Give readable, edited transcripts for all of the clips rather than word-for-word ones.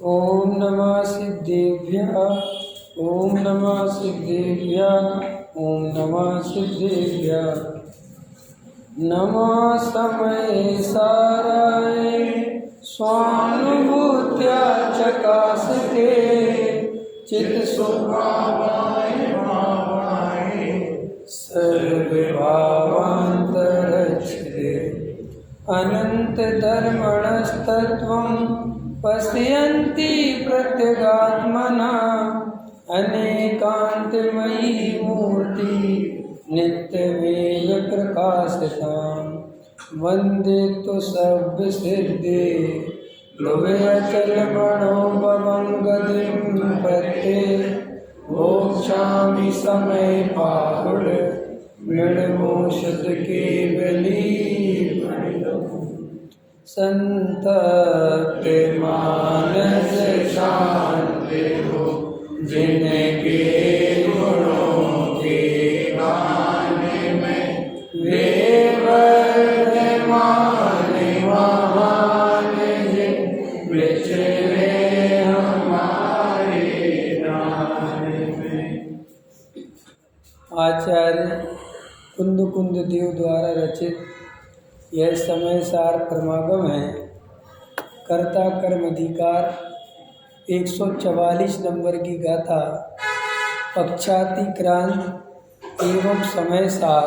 ओम नमः सिद्धेभ्यः। ओम नमः सिद्धेभ्यः। ओम नमः सिद्धेभ्यः। नमः समय साराय स्वानुभूत्या चकासते चित स्वभावाय सर्वभावान्तरच्छते अनंत धर्मणस्तत्वं पश्यन्ति प्रत्यगात्मना अनेकान्तमयी मूर्ति नित्यमेव प्रकाशतां वन्दे तु सव्यसिद्धे ध्रुवचलमणोपमङ्गतिं प्रत्ये मोक्षामि समय पाहुड मृणमोषध केवली संतप्त मानस शांति हो जिनके गुणों के गाने में वे वर्धमान महान जिन विचरे हमारे दान में। आचार्य कुंद कुंद देव द्वारा रचित यह समय सार परमागम है। कर्ता कर्म अधिकार 144 नंबर की गाथा पक्षातिक्रांत एवं समय सार।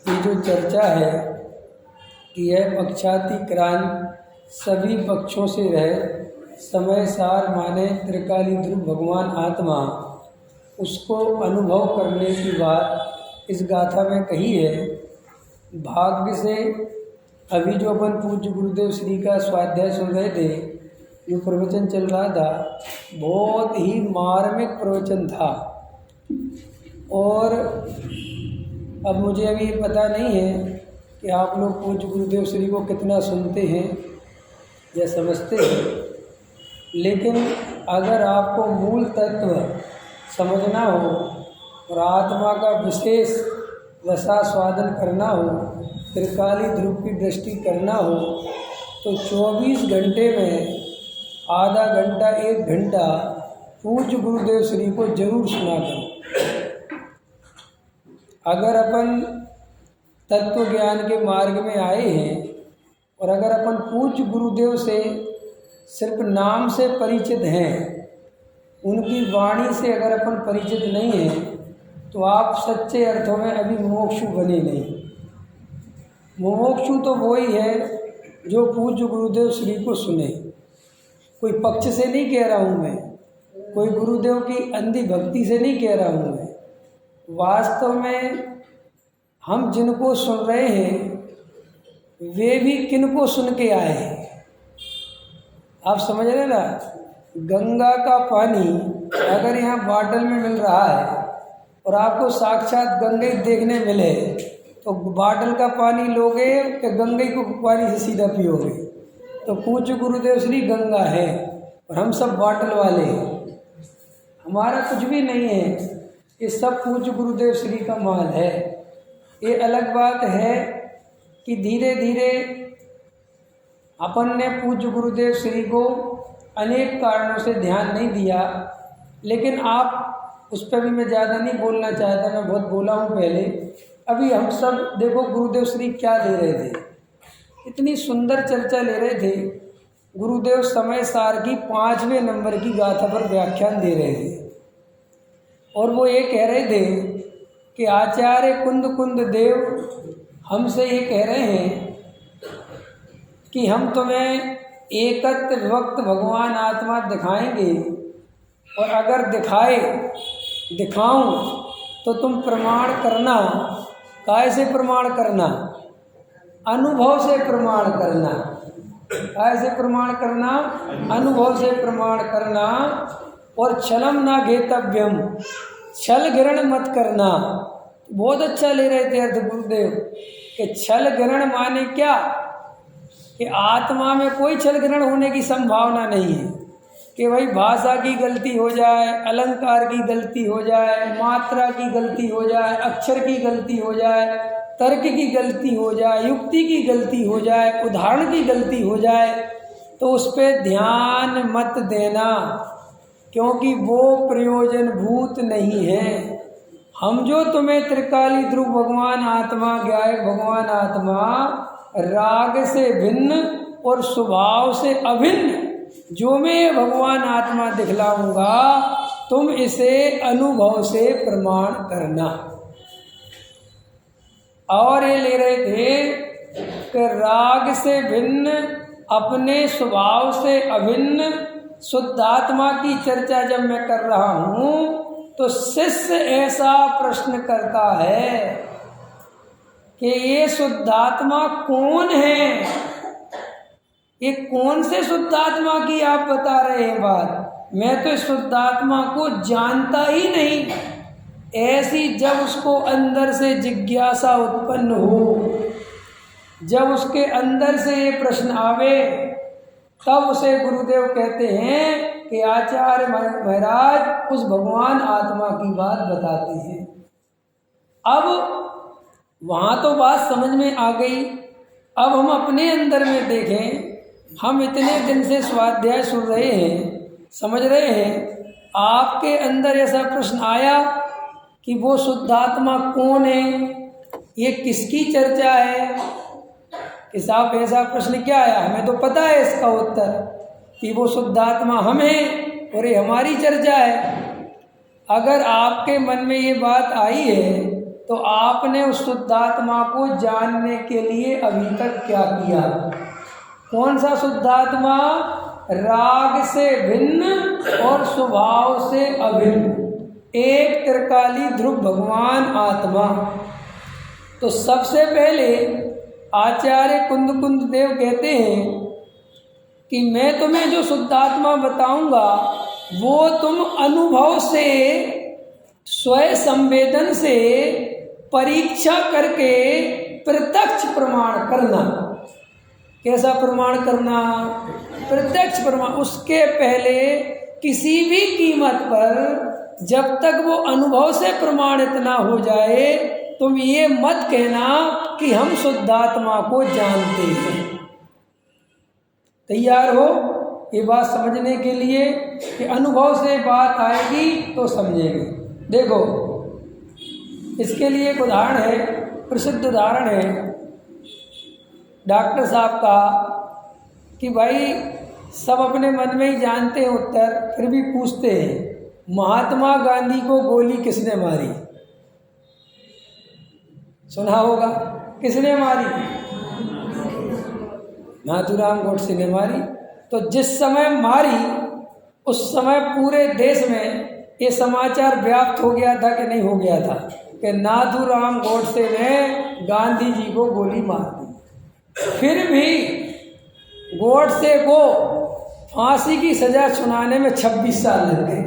ये जो चर्चा है कि यह पक्षातिक्रांत सभी पक्षों से रहे, समय सार माने त्रिकाली ध्रुव भगवान आत्मा, उसको अनुभव करने की बात इस गाथा में कही है। भाग्य से अभी जो अपन पूज्य गुरुदेव श्री का स्वाध्याय सुन रहे थे, जो प्रवचन चल रहा था, बहुत ही मार्मिक प्रवचन था। और अब मुझे अभी पता नहीं है कि आप लोग पूज्य गुरुदेव श्री को कितना सुनते हैं या समझते हैं, लेकिन अगर आपको मूल तत्व समझना हो और आत्मा का विशेष रसास्वादन करना हो, त्रिकाली ध्रुव की दृष्टि करना हो, तो 24 घंटे में आधा घंटा 1 घंटा पूज्य गुरुदेव श्री को जरूर सुना करो। अगर अपन तत्व ज्ञान के मार्ग में आए हैं और अगर अपन पूज्य गुरुदेव से सिर्फ नाम से परिचित हैं, उनकी वाणी से अगर अपन परिचित नहीं हैं, तो आप सच्चे अर्थों में अभी मुमुक्षु बने नहीं। मुमुक्षु तो वही है जो पूज्य गुरुदेव श्री को सुने। कोई पक्ष से नहीं कह रहा हूँ मैं, कोई गुरुदेव की अंधी भक्ति से नहीं कह रहा हूँ मैं। वास्तव में हम जिनको सुन रहे हैं वे भी किनको सुन के आए हैं, आप समझ रहे ना। गंगा का पानी अगर यहाँ बॉटल में मिल रहा है और आपको साक्षात गंगा देखने मिले, तो बॉटल का पानी लोगे कि गंगा को पानी से सीधा पियोगे? तो पूज्य गुरुदेव श्री गंगा है और हम सब बॉटल वाले हैं। हमारा कुछ भी नहीं है, ये सब पूज्य गुरुदेव श्री का माल है। ये अलग बात है कि धीरे धीरे अपन ने पूज्य गुरुदेव श्री को अनेक कारणों से ध्यान नहीं दिया, लेकिन आप उस पर भी मैं ज़्यादा नहीं बोलना चाहता, मैं बहुत बोला हूँ पहले। अभी हम सब देखो गुरुदेव श्री क्या ले रहे थे, इतनी सुंदर चर्चा ले रहे थे। गुरुदेव समय सार की 5वें नंबर की गाथा पर व्याख्यान दे रहे थे और वो ये कह रहे थे कि आचार्य कुंद कुंद देव हमसे ये कह रहे हैं कि हम तुम्हें एकत्र वक्त भगवान आत्मा दिखाएंगे, और अगर दिखाऊं तो तुम प्रमाण करना। काय से प्रमाण करना? अनुभव से प्रमाण करना। काय से प्रमाण करना? अनुभव से प्रमाण करना। और छलम ना घेतव्यम, छल ग्रहण मत करना। बहुत अच्छा ले रहे थे अर्थ गुरुदेव कि छल ग्रहण माने क्या, कि आत्मा में कोई छल ग्रहण होने की संभावना नहीं है। कि भाई भाषा की गलती हो जाए, अलंकार की गलती हो जाए, मात्रा की गलती हो जाए, अक्षर की गलती हो जाए, तर्क की गलती हो जाए, युक्ति की गलती हो जाए, उदाहरण की गलती हो जाए, तो उस पर ध्यान मत देना, क्योंकि वो प्रयोजनभूत नहीं है। हम जो तुम्हें त्रिकाली ध्रुव भगवान आत्मा, गायक भगवान आत्मा, राग से भिन्न और स्वभाव से अभिन्न जो मैं भगवान आत्मा दिखलाऊंगा, तुम इसे अनुभव से प्रमाण करना। और ये ले रहे थे कि राग से भिन्न, अपने स्वभाव से अभिन्न शुद्धात्मा की चर्चा जब मैं कर रहा हूँ, तो शिष्य ऐसा प्रश्न करता है कि ये शुद्धात्मा कौन है? ये कौन से शुद्धात्मा की आप बता रहे हैं बात? मैं तो इस शुद्धात्मा को जानता ही नहीं। ऐसी जब उसको अंदर से जिज्ञासा उत्पन्न हो, जब उसके अंदर से ये प्रश्न आवे, तब उसे गुरुदेव कहते हैं कि आचार्य महाराज उस भगवान आत्मा की बात बताते हैं। अब वहाँ तो बात समझ में आ गई। अब हम अपने अंदर में देखें। हम इतने दिन से स्वाध्याय सुन रहे हैं, समझ रहे हैं, आपके अंदर ऐसा प्रश्न आया कि वो शुद्धात्मा कौन है, ये किसकी चर्चा है? कि साहब ऐसा प्रश्न क्या आया? हमें तो पता है इसका उत्तर कि वो शुद्धात्मा हम हैं और ये हमारी चर्चा है। अगर आपके मन में ये बात आई है, तो आपने उस शुद्धात्मा को जानने के लिए अभी तक क्या किया? कौन सा शुद्धात्मा? राग से भिन्न और स्वभाव से अभिन्न, एक त्रिकाली ध्रुव भगवान आत्मा। तो सबसे पहले आचार्य कुंद देव कहते हैं कि मैं तुम्हें जो शुद्धात्मा बताऊंगा, वो तुम अनुभव से, स्वयं संवेदन से परीक्षा करके प्रत्यक्ष प्रमाण करना। कैसा प्रमाण करना? प्रत्यक्ष प्रमाण। उसके पहले किसी भी कीमत पर, जब तक वो अनुभव से प्रमाणित ना हो जाए, तुम ये मत कहना कि हम शुद्धात्मा को जानते हैं। तैयार हो ये बात समझने के लिए कि अनुभव से बात आएगी तो समझेंगे। देखो, इसके लिए एक उदाहरण है, प्रसिद्ध उदाहरण है डॉक्टर साहब का, कि भाई सब अपने मन में ही जानते हैं उत्तर, फिर भी पूछते हैं, महात्मा गांधी को गोली किसने मारी? सुना होगा। किसने मारी? नाथूराम गोडसे ने मारी। तो जिस समय मारी, उस समय पूरे देश में ये समाचार व्याप्त हो गया था कि नहीं हो गया था कि नाथूराम गोडसे ने गांधी जी को गोली मार दी। फिर भी गोडसे को फांसी की सजा सुनाने में 26 साल लग गए।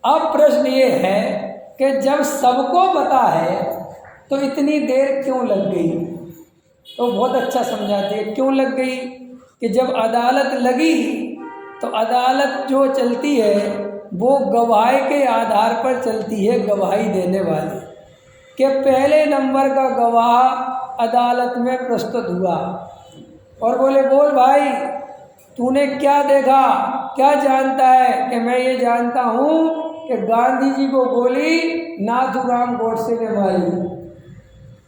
अब प्रश्न ये है कि जब सबको पता है तो इतनी देर क्यों लग गई? तो बहुत अच्छा समझाते हैं क्यों लग गई। कि जब अदालत लगी तो अदालत जो चलती है वो गवाही के आधार पर चलती है। गवाही देने वाले के पहले नंबर का गवाह अदालत में प्रस्तुत हुआ और बोले, बोल भाई तूने क्या देखा, क्या जानता है? कि मैं ये जानता हूँ कि गांधी जी को गोली नाथूराम गोडसे ने मारी।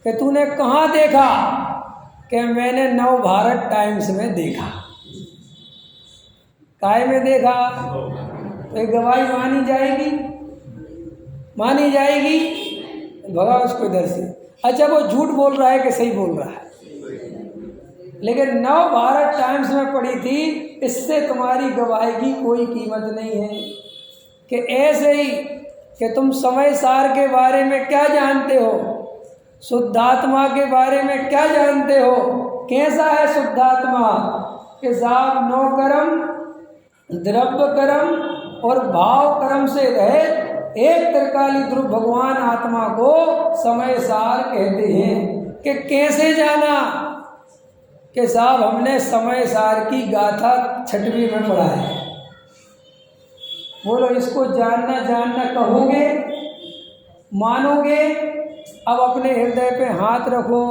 कि तूने कहाँ देखा? कि मैंने नव भारत टाइम्स में देखा। काय में देखा? तो एक गवाही मानी जाएगी? मानी जाएगी? भगा उसको इधर से। अच्छा, वो झूठ बोल रहा है कि सही बोल रहा है? लेकिन नव भारत टाइम्स में पढ़ी थी, इससे तुम्हारी गवाही की कोई कीमत नहीं है। कि ऐसे ही कि तुम समय सार के बारे में क्या जानते हो, शुद्धात्मा के बारे में क्या जानते हो? कैसा है शुद्धात्मा? कि साहब 9 कर्म, द्रव्य कर्म और भाव कर्म से रहित एक त्रिकाली ध्रुव भगवान आत्मा को समय सार कहते हैं। कि कैसे जाना? कि साहब हमने समय सार की गाथा 6वीं में पढ़ा है। बोलो, इसको जानना कहोगे? मानोगे? अब अपने हृदय पे हाथ रखो।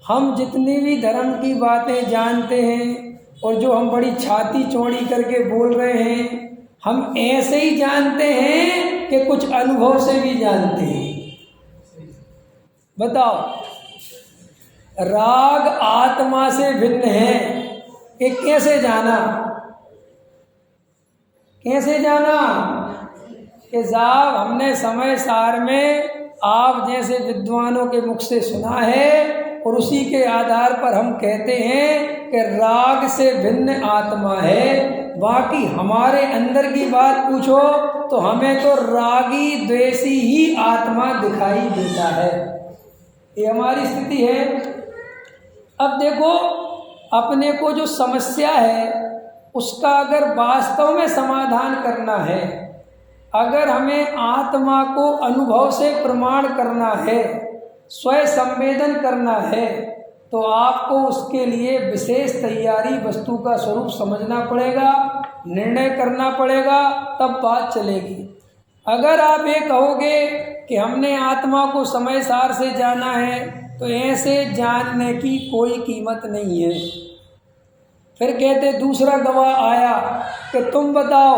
हम जितनी भी धर्म की बातें जानते हैं, और जो हम बड़ी छाती चौड़ी करके बोल रहे हैं, हम ऐसे ही जानते हैं कि कुछ अनुभव से भी जानते हैं? बताओ, राग आत्मा से भिन्न है, ये कैसे जाना? कैसे जाना? कि साहब हमने समय सार में आप जैसे विद्वानों के मुख से सुना है और उसी के आधार पर हम कहते हैं कि राग से भिन्न आत्मा है। बाकी हमारे अंदर की बात पूछो तो हमें तो रागी द्वेषी ही आत्मा दिखाई देता है। ये हमारी स्थिति है। अब देखो, अपने को जो समस्या है उसका अगर वास्तव में समाधान करना है, अगर हमें आत्मा को अनुभव से प्रमाण करना है, स्वयं संवेदन करना है, तो आपको उसके लिए विशेष तैयारी, वस्तु का स्वरूप समझना पड़ेगा, निर्णय करना पड़ेगा, तब बात चलेगी। अगर आप ये कहोगे कि हमने आत्मा को समय सार से जाना है, तो ऐसे जानने की कोई कीमत नहीं है। फिर कहते दूसरा गवाह आया कि तुम बताओ,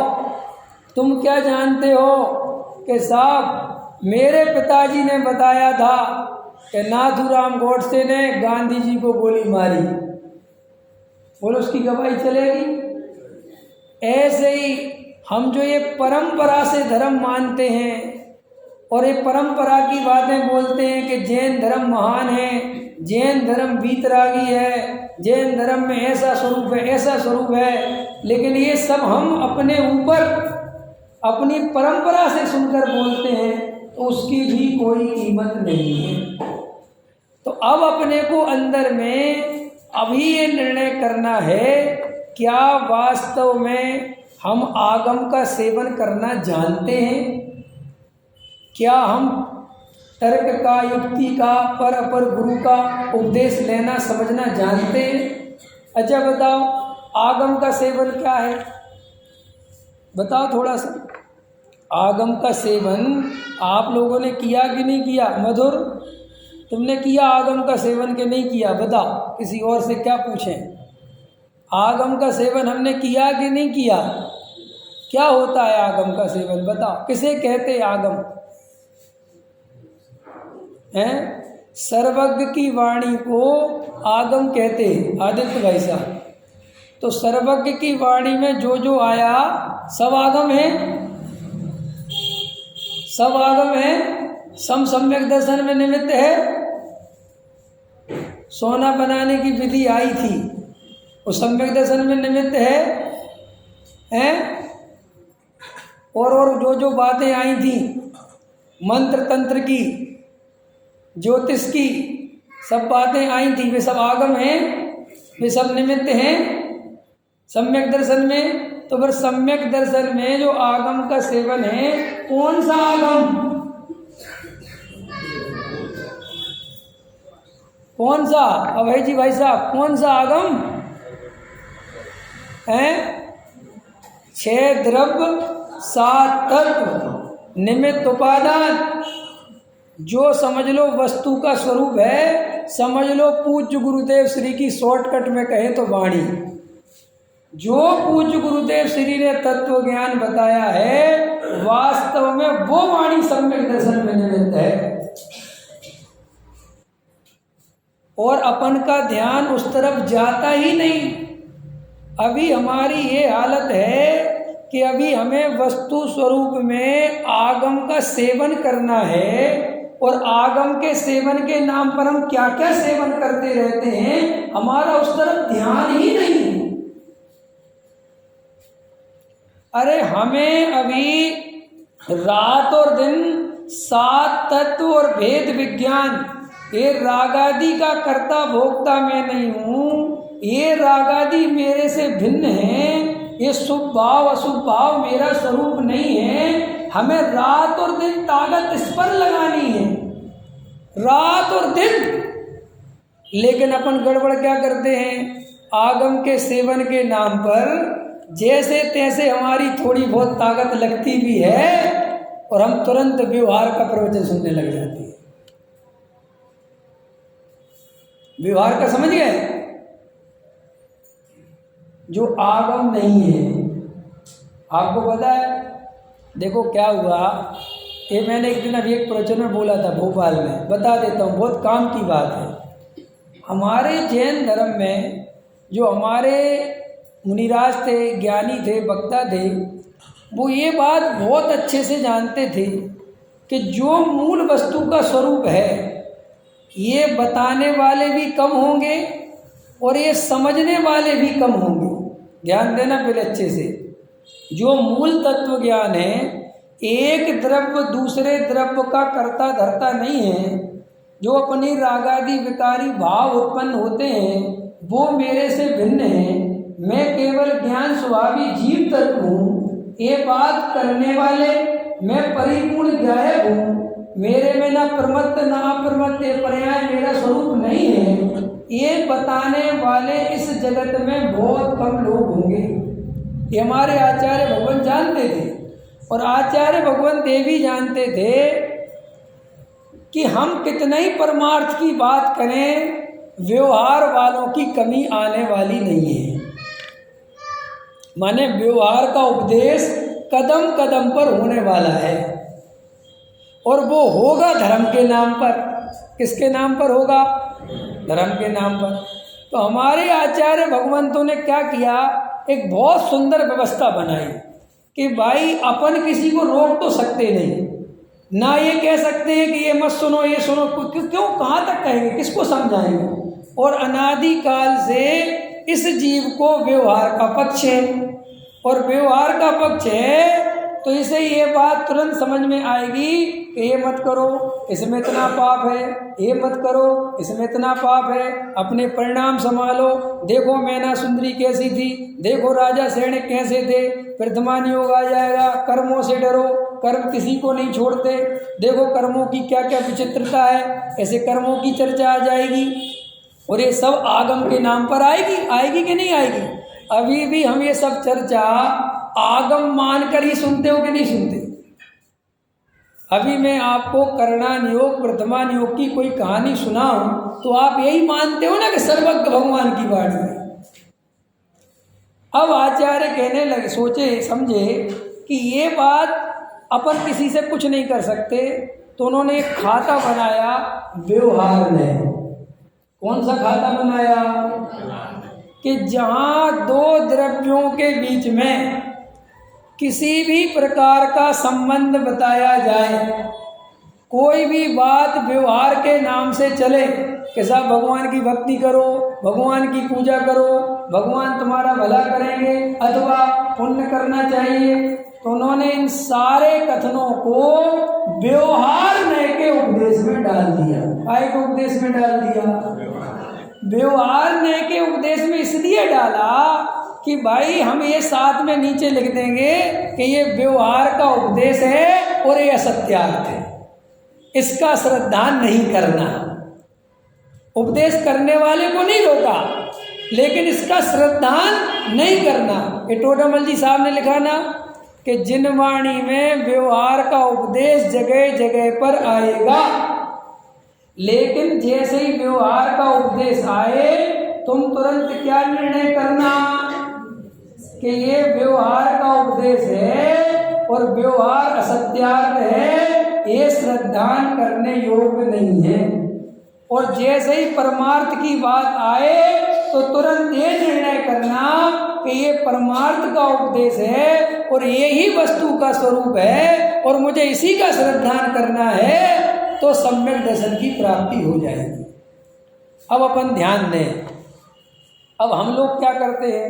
तुम क्या जानते हो? कि साहब मेरे पिताजी ने बताया था कि नाथूराम गोडसे ने गांधी जी को गोली मारी। बोलो, उसकी गवाही चलेगी? ऐसे ही हम जो ये परंपरा से धर्म मानते हैं और ये परंपरा की बातें बोलते हैं कि जैन धर्म महान है, जैन धर्म वीतरागी है, जैन धर्म में ऐसा स्वरूप है, ऐसा स्वरूप है, लेकिन ये सब हम अपने ऊपर अपनी परंपरा से सुनकर बोलते हैं, तो उसकी भी कोई कीमत नहीं है। तो अब अपने को अंदर में अभी ये निर्णय करना है, क्या वास्तव में हम आगम का सेवन करना जानते हैं? क्या हम तर्क का, युक्ति का, पर अपर गुरु का उपदेश लेना समझना जानते हैं? अच्छा बताओ, आगम का सेवन क्या है? बताओ थोड़ा सा। आगम का सेवन आप लोगों ने किया कि नहीं किया? मधुर, तुमने किया आगम का सेवन कि नहीं किया? बताओ, किसी और से क्या पूछें? आगम का सेवन हमने किया कि नहीं किया? क्या होता है आगम का सेवन? बताओ, किसे कहते आगम? हैं? सर्वज्ञ की वाणी को आगम कहते हैं। आदित्य भाई साहब, तो सर्वज्ञ की वाणी में जो जो आया सब आगम है, सब आगम है। सम्यक दर्शन में निमित्त है। सोना बनाने की विधि आई थी, वो सम्यक दर्शन में निमित्त है? और जो जो बातें आई थी मंत्र तंत्र की, ज्योतिष की, सब बातें आई थी, वे सब आगम हैं, वे सब निमित्त हैं सम्यक दर्शन में। तो फिर सम्यक दर्शन में जो आगम का सेवन है, कौन सा आगम? कौन सा? अभय जी भाई साहब, कौन सा आगम है? 6 द्रव्य 7 तत्व निमित्त उपादान, जो समझ लो वस्तु का स्वरूप है, समझ लो पूज्य गुरुदेव श्री की शॉर्टकट में कहें तो वाणी। जो पूज्य गुरुदेव श्री ने तत्व ज्ञान बताया है, वास्तव में वो वाणी सम्यक दर्शन में निमित्त है। और अपन का ध्यान उस तरफ जाता ही नहीं। अभी हमारी ये हालत है कि अभी हमें वस्तु स्वरूप में आगम का सेवन करना है, और आगम के सेवन के नाम पर हम क्या क्या सेवन करते रहते हैं, हमारा उस तरफ ध्यान ही नहीं। अरे हमें अभी रात और दिन, 7 तत्व और भेद विज्ञान, ये रागादि का कर्ता भोक्ता मैं नहीं हूँ, ये रागादि मेरे से भिन्न है, ये शुभ भाव अशुभ भाव मेरा स्वरूप नहीं है। हमें रात और दिन ताकत इस पर लगानी है, रात और दिन। लेकिन अपन गड़बड़ क्या करते हैं? आगम के सेवन के नाम पर जैसे तैसे हमारी थोड़ी बहुत ताकत लगती भी है, और हम तुरंत व्यवहार का प्रवचन सुनने लग जाते हैं। व्यवहार का समझ गए? जो आगम नहीं है। आपको पता है, देखो क्या हुआ, ये मैंने एक दिन अभी एक प्रवचन में बोला था भोपाल में, बता देता हूँ, बहुत काम की बात है। हमारे जैन धर्म में जो हमारे मुनिराज थे, ज्ञानी थे, वक्ता थे, वो ये बात बहुत अच्छे से जानते थे कि जो मूल वस्तु का स्वरूप है ये बताने वाले भी कम होंगे और ये समझने वाले भी कम होंगे। ध्यान देना पहले अच्छे से। जो मूल तत्व ज्ञान है, एक द्रव्य दूसरे द्रव्य का कर्ता धर्ता नहीं है। जो अपनी रागादि विकारी भाव उत्पन्न होते हैं वो मेरे से भिन्न हैं। मैं केवल ज्ञान स्वभावी जीव तत्व हूँ। ये बात करने वाले मैं परिपूर्ण गायब हूँ। मेरे में ना प्रमत्त ना अप्रमत्त ये पर्याय मेरा स्वरूप नहीं है। ये बताने वाले इस जगत में बहुत कम लोग होंगे। ये हमारे आचार्य भगवान जानते थे और आचार्य भगवान देवी जानते थे कि हम कितना ही परमार्थ की बात करें, व्यवहार वालों की कमी आने वाली नहीं है। माने व्यवहार का उपदेश कदम कदम पर होने वाला है और वो होगा धर्म के नाम पर। किसके नाम पर होगा? धर्म के नाम पर। तो हमारे आचार्य भगवंतों ने क्या किया, एक बहुत सुंदर व्यवस्था बनाई कि भाई अपन किसी को रोक तो सकते नहीं, ना ये कह सकते हैं कि ये मत सुनो ये सुनो, क्यों कहाँ तक कहेंगे, किसको समझाएंगे। और अनादि काल से इस जीव को व्यवहार का पक्ष है और व्यवहार का पक्ष है तो इसे ये बात तुरंत समझ में आएगी कि ये मत करो इसमें इतना पाप है, ये मत करो इसमें इतना पाप है, अपने परिणाम संभालो। देखो मैना सुंदरी कैसी थी, देखो राजा सैनिक कैसे थे, प्रथमान योग आ जाएगा। कर्मों से डरो, कर्म किसी को नहीं छोड़ते, देखो कर्मों की क्या क्या विचित्रता है, ऐसे कर्मों की चर्चा आ जाएगी। और ये सब आगम के नाम पर आएगी कि नहीं आएगी? अभी भी हम ये सब चर्चा आगम मानकर ही सुनते हो कि नहीं सुनते? अभी मैं आपको करणान योग प्रथमान योग की कोई कहानी सुनाऊं तो आप यही मानते हो ना कि सर्वज्ञ भगवान की वाणी है। अब आचार्य कहने लगे, सोचे समझे कि ये बात अपन किसी से कुछ नहीं कर सकते, तो उन्होंने एक खाता बनाया व्यवहार में। कौन सा खाता बनाया? कि जहाँ दो द्रव्यों के बीच में किसी भी प्रकार का संबंध बताया जाए, कोई भी बात व्यवहार के नाम से चले कि साहब भगवान की भक्ति करो, भगवान की पूजा करो, भगवान तुम्हारा भला करेंगे अथवा पुण्य करना चाहिए, तो उन्होंने इन सारे कथनों को व्यवहार में के उपदेश में डाल दिया। काय के उपदेश में डाल दिया? व्यवहार ने के उपदेश में इसलिए डाला कि भाई हम ये साथ में नीचे लिख देंगे कि ये व्यवहार का उपदेश है और ये असत्यार्थ है, इसका श्रद्धान नहीं करना। उपदेश करने वाले को नहीं रोका लेकिन इसका श्रद्धान नहीं करना। ये टोडामल जी साहब ने लिखा ना कि जिन वाणी में व्यवहार का उपदेश जगह जगह पर आएगा, लेकिन जैसे ही व्यवहार का उपदेश आए तुम तुरंत क्या निर्णय करना कि ये व्यवहार का उपदेश है और व्यवहार असत्यार्थ है, ये श्रद्धान करने योग्य नहीं है। और जैसे ही परमार्थ की बात आए तो तुरंत ये निर्णय करना कि ये परमार्थ का उपदेश है और यही वस्तु का स्वरूप है और मुझे इसी का श्रद्धान करना है, तो सम्यक दर्शन की प्राप्ति हो जाएगी। अब अपन ध्यान दें। अब हम लोग क्या करते हैं,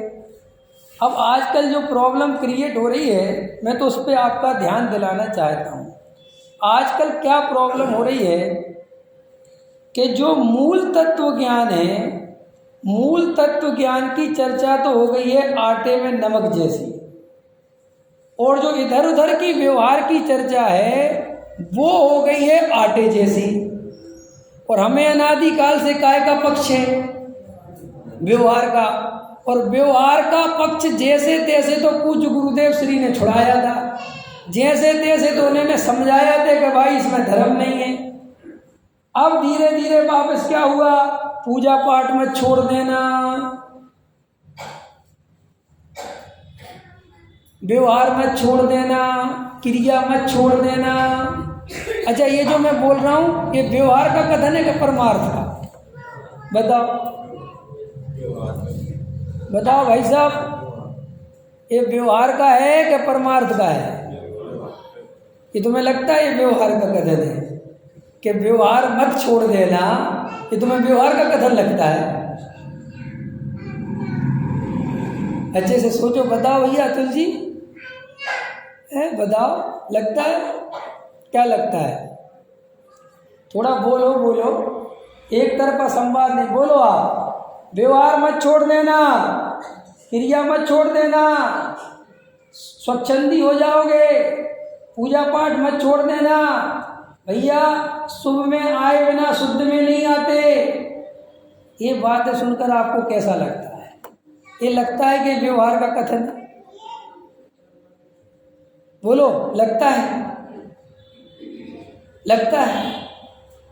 अब आजकल जो प्रॉब्लम क्रिएट हो रही है, मैं तो उस पर आपका ध्यान दिलाना चाहता हूँ। आजकल क्या प्रॉब्लम हो रही है कि जो मूल तत्व ज्ञान है, मूल तत्व ज्ञान की चर्चा तो हो गई है आटे में नमक जैसी, और जो इधर उधर की व्यवहार की चर्चा है वो हो गई है आटे जैसी। और हमें अनादिकाल से काय का पक्ष है? व्यवहार का। और व्यवहार का पक्ष जैसे तैसे तो पूज्य गुरुदेव श्री ने छुड़ाया था, जैसे तैसे तो उन्होंने समझाया था कि भाई इसमें धर्म नहीं है। अब धीरे धीरे वापस क्या हुआ, पूजा पाठ में छोड़ देना, व्यवहार मत छोड़ देना, क्रिया मत छोड़ देना। अच्छा, ये जो मैं बोल रहा हूँ ये व्यवहार का कथन है कि परमार्थ का? बताओ बताओ भाई साहब, ये व्यवहार का है कि परमार्थ का है? ये तुम्हें लगता है ये व्यवहार का कथन है कि व्यवहार मत छोड़ देना, ये तुम्हें व्यवहार का कथन लगता है? अच्छे से सोचो, बताओ भैया अतुल जी, बताओ, लगता है? क्या लगता है? थोड़ा बोलो बोलो, एक तरफा संवाद नहीं, बोलो आप। व्यवहार मत छोड़ देना, क्रिया मत छोड़ देना, स्वच्छंदी हो जाओगे, पूजा पाठ मत छोड़ देना। भैया शुभ में आए बिना शुद्ध में नहीं आते। ये बातें सुनकर आपको कैसा लगता है? ये लगता है कि व्यवहार का कथन है? बोलो, लगता है? लगता है?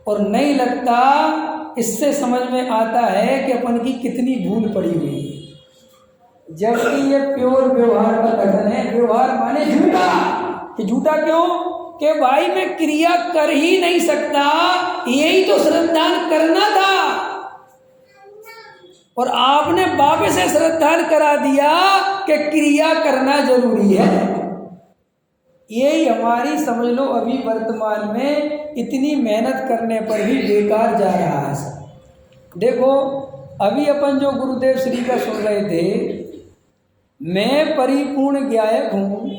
और नहीं लगता, इससे समझ में आता है कि अपन की कितनी भूल पड़ी हुई है। जबकि ये प्योर व्यवहार का कथन है। व्यवहार माने झूठा। कि झूठा क्यों? कि भाई मैं क्रिया कर ही नहीं सकता, यही तो श्रद्धान करना था, और आपने वापस से श्रद्धान करा दिया कि क्रिया करना जरूरी है। यही हमारी, समझ लो, अभी वर्तमान में इतनी मेहनत करने पर भी बेकार जा रहा है। देखो, अभी अपन जो गुरुदेव श्री का सुन रहे थे, मैं परिपूर्ण ज्ञायक हूँ,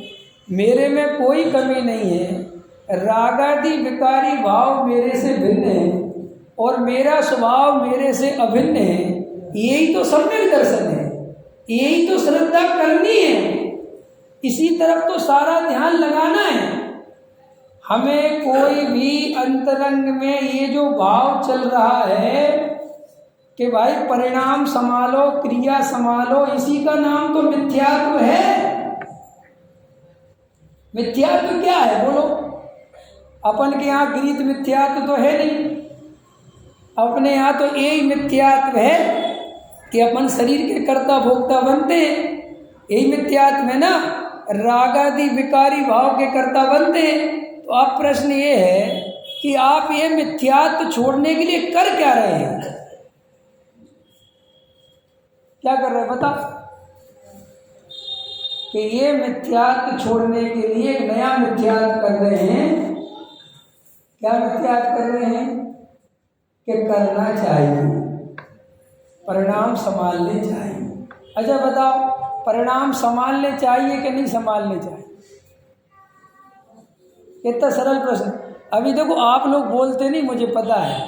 मेरे में कोई कमी नहीं है, रागादि विकारी भाव मेरे से भिन्न है और मेरा स्वभाव मेरे से अभिन्न है, यही तो सम्यक दर्शन है, यही तो श्रद्धा करनी है, इसी तरफ तो सारा ध्यान लगाना है। हमें कोई भी अंतरंग में ये जो भाव चल रहा है कि भाई परिणाम संभालो, क्रिया संभालो, इसी का नाम तो मिथ्यात्व है। मिथ्यात्व क्या है बोलो? अपन के यहाँ गीत मिथ्यात्व तो है नहीं, अपने यहाँ तो यही मिथ्यात्व है कि अपन शरीर के कर्ता भोक्ता बनते हैं, यही मिथ्यात्व है ना। रागादि विकारी भाव के कर्ता बनते हैं। तो अब प्रश्न ये है कि आप ये मिथ्यात्व छोड़ने के लिए कर क्या रहे हैं? क्या कर रहे हैं बता? कि ये मिथ्यात्व छोड़ने के लिए एक नया मिथ्यात्व कर रहे हैं। क्या मिथ्यात्व कर रहे हैं? कि करना चाहिए, परिणाम संभालने चाहिए। अच्छा बताओ, परिणाम संभालने चाहिए कि नहीं संभालने चाहिए? इतना सरल प्रश्न। अभी देखो, आप लोग बोलते नहीं, मुझे पता है,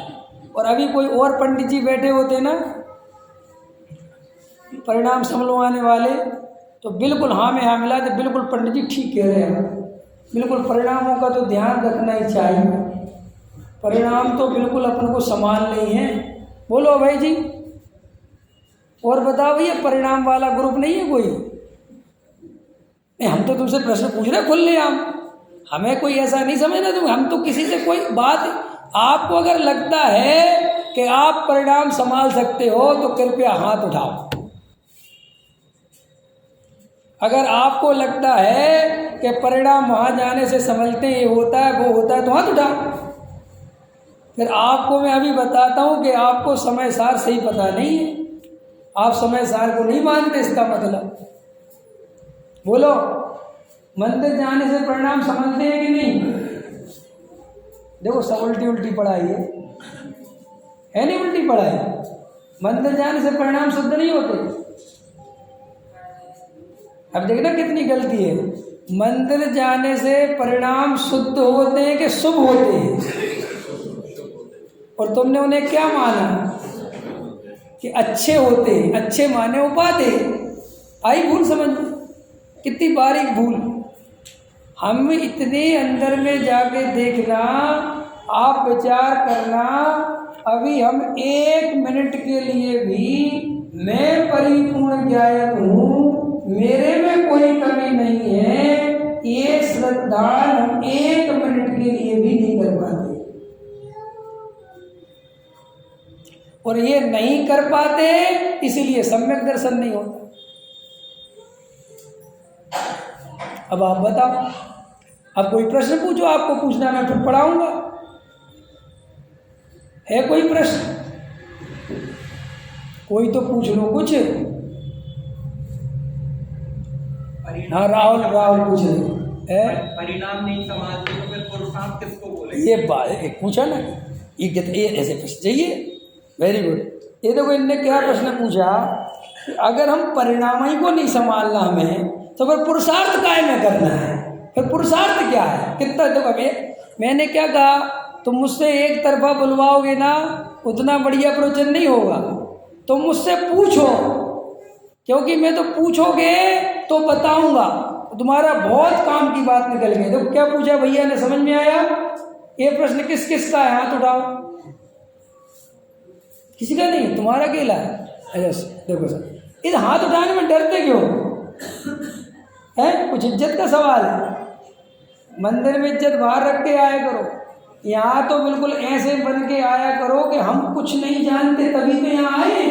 और अभी कोई और पंडित जी बैठे होते ना परिणाम संभलवाने वाले, तो बिल्कुल हाँ में हाँ मिलाते, बिल्कुल पंडित जी ठीक कह रहे हैं, बिल्कुल परिणामों का तो ध्यान रखना ही चाहिए, परिणाम तो बिल्कुल अपन को संभालने ही है। बोलो भाई जी, और बताओ भैया, परिणाम वाला ग्रुप नहीं है कोई? नहीं, हम तो तुमसे प्रश्न पूछ रहे खुले आम, हमें कोई ऐसा नहीं समझना तुम, हम तो किसी से कोई बात, आपको अगर लगता है कि आप परिणाम संभाल सकते हो तो कृपया हाथ उठाओ। अगर आपको लगता है कि परिणाम वहाँ जाने से समझते हैं, ये होता है वो होता है, तो हाथ उठाओ। फिर आपको मैं अभी बताता हूँ कि आपको समय सार सही पता नहीं है, आप समय सार को नहीं मानते, इसका मतलब। बोलो, मंदिर जाने से परिणाम समझते हैं कि नहीं? देखो, सब उल्टी उल्टी पढ़ाई है नहीं? उल्टी पढ़ाई। मंदिर जाने से परिणाम शुद्ध नहीं होते। अब देखना कितनी गलती है। मंदिर जाने से परिणाम शुद्ध होते हैं कि शुभ होते हैं? और तुमने उन्हें क्या माना कि अच्छे होते हैं, अच्छे माने उपाधि। आई भूल समझ में? कितनी बारीक भूल। हम इतने अंदर में जाके देखना, आप विचार करना, अभी हम 1 मिनट के लिए भी मैं परिपूर्ण ज्ञायक हूँ, मेरे में कोई कमी नहीं है, ये श्रद्धा हम 1 मिनट के लिए भी नहीं कर पाते। और ये नहीं कर पाते इसलिए सम्यक दर्शन नहीं होता। अब आप बताओ, अब कोई प्रश्न पूछो, आपको पूछना, मैं फिर पढ़ाऊंगा। है कोई प्रश्न? कोई तो पूछ लो कुछ। हाँ राहुल पूछ रहे है। परिणाम नहीं समझते तो फिर पुरुषार्थ किसको बोले? ये बात पूछा ना, ये ऐसे प्रश्न चाहिए। Very good. ये देखो इनने क्या प्रश्न पूछा कि अगर हम परिणाम ही को नहीं संभालना हमें, तो फिर पुरुषार्थ काय में करना है? फिर पुरुषार्थ क्या है? कितना देखो मैंने क्या कहा, तुम मुझसे एक तरफा बुलवाओगे ना, उतना बढ़िया प्रवचन नहीं होगा। तुम मुझसे पूछो, क्योंकि मैं तो पूछोगे तो बताऊंगा, तुम्हारा बहुत काम की बात निकल गई। देखो क्या पूछा भैया ने, समझ में आया? ये प्रश्न किस किस का है? हाथ उठाओ। किसी का नहीं, तुम्हारा अकेला है। अच्छा देखो सर, इस हाथ उठाने में डरते क्यों है? कुछ इज्जत का सवाल है। मंदिर में इज्जत बाहर रख के आया करो, यहाँ तो बिल्कुल ऐसे बन के आया करो कि हम कुछ नहीं जानते तभी तो यहाँ आए।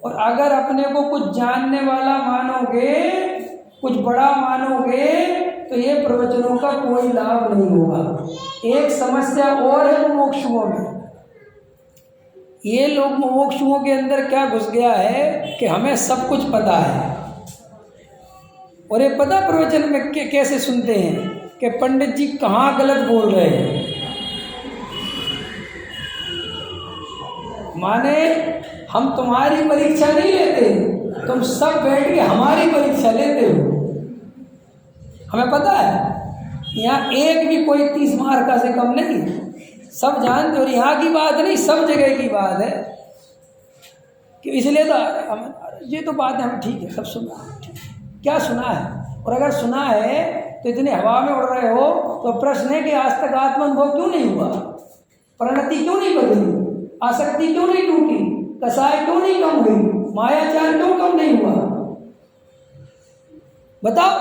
और अगर अपने को कुछ जानने वाला मानोगे, कुछ बड़ा मानोगे, तो ये प्रवचनों का कोई लाभ नहीं होगा। एक समस्या और है मुमुक्षुओं में। ये लोग मुमुक्षुओं के अंदर क्या घुस गया है कि हमें सब कुछ पता है। और ये पता प्रवचन में कैसे सुनते हैं कि पंडित जी कहाँ गलत बोल रहे हैं। माने हम तुम्हारी परीक्षा नहीं लेते, तुम सब बैठ के हमारी परीक्षा लेते हो। हमें पता है यहाँ एक भी कोई 30 मार्क से कम नहीं, सब जानते। और यहाँ की बात नहीं, सब जगह की बात है कि इसलिए तो हम ये तो बात है, हम ठीक है सब सुना है। क्या सुना है? और अगर सुना है तो इतने हवा में उड़ रहे हो, तो प्रश्न है कि आज तक आत्म अनुभव क्यों नहीं हुआ? परिणति क्यों नहीं बदली? आसक्ति क्यों नहीं टूटी? कसाय क्यों नहीं कम हुई? मायाचार क्यों कम नहीं हुआ? बताओ,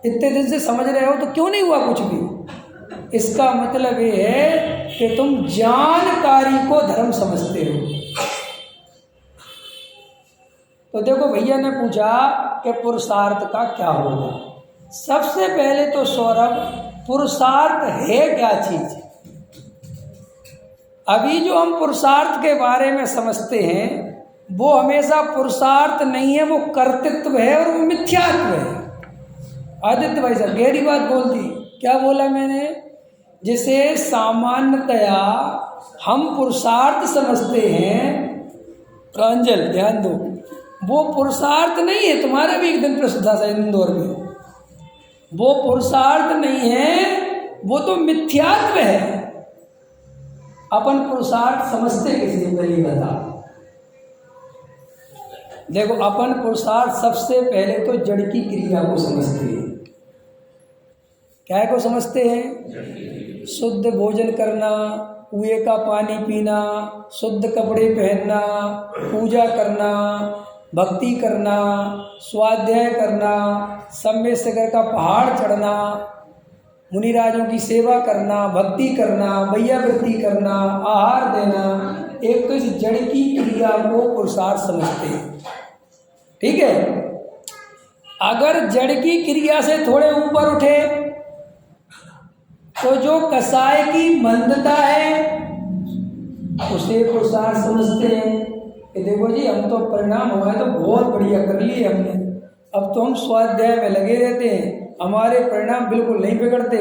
इतने दिन से समझ रहे हो तो क्यों नहीं हुआ कुछ भी? इसका मतलब ये है कि तुम जानकारी को धर्म समझते हो। तो देखो भैया ने पूछा कि पुरुषार्थ का क्या होगा। सबसे पहले तो सौरभ, पुरुषार्थ है क्या चीज? अभी जो हम पुरुषार्थ के बारे में समझते हैं वो हमेशा पुरुषार्थ नहीं है, वो कर्तृत्व है और वो मिथ्यात्व है। आदित्य भाई साहब गहरी बात बोल दी। क्या बोला मैंने? जिसे सामान्यतया हम पुरुषार्थ समझते हैं, प्रांजल ध्यान दो, वो पुरुषार्थ नहीं है। तुम्हारा भी एक दिन प्रश्न था इंदौर में, वो पुरुषार्थ नहीं है, वो तो मिथ्यात्व है। अपन पुरुषार्थ समझते किसी पहले बता। देखो अपन पुरुषार्थ सबसे पहले तो जड़ की क्रिया को समझते हैं। क्या को समझते हैं? शुद्ध भोजन करना, कुएं का पानी पीना, शुद्ध कपड़े पहनना, पूजा करना, भक्ति करना, स्वाध्याय करना, सम्य सागर का पहाड़ चढ़ना, मुनिराजों की सेवा करना, भक्ति करना, वैयावृत्ति करना, आहार देना। एक तो इस जड़ की क्रिया को पुरुषार्थ समझते हैं। ठीक है। अगर जड़ की क्रिया से थोड़े ऊपर उठे तो जो कसाय की मंदता है उसे पुरुषार्थ समझते हैं कि देखो जी हम तो परिणाम हुआ है तो बहुत बढ़िया कर लिए हमने, अब तो हम स्वाध्याय में लगे रहते हैं, हमारे परिणाम बिल्कुल नहीं बिगड़ते,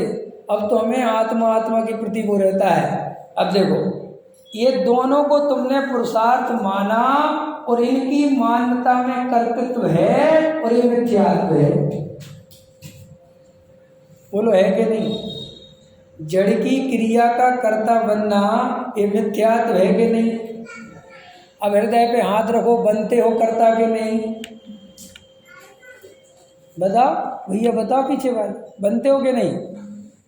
अब तो हमें आत्मा के प्रति वो रहता है। अब देखो ये दोनों को तुमने पुरुषार्थ माना और इनकी मान्यता में कर्तृत्व है और ये मिथ्यात्व है। बोलो है कि नहीं? जड़ की क्रिया का कर्ता बनना ये मिथ्यात्व है कि नहीं? अब हृदय पे हाथ रखो, बनते हो कर्ता कि नहीं? बताओ भैया, बताओ पीछे वाले, बनते हो कि नहीं?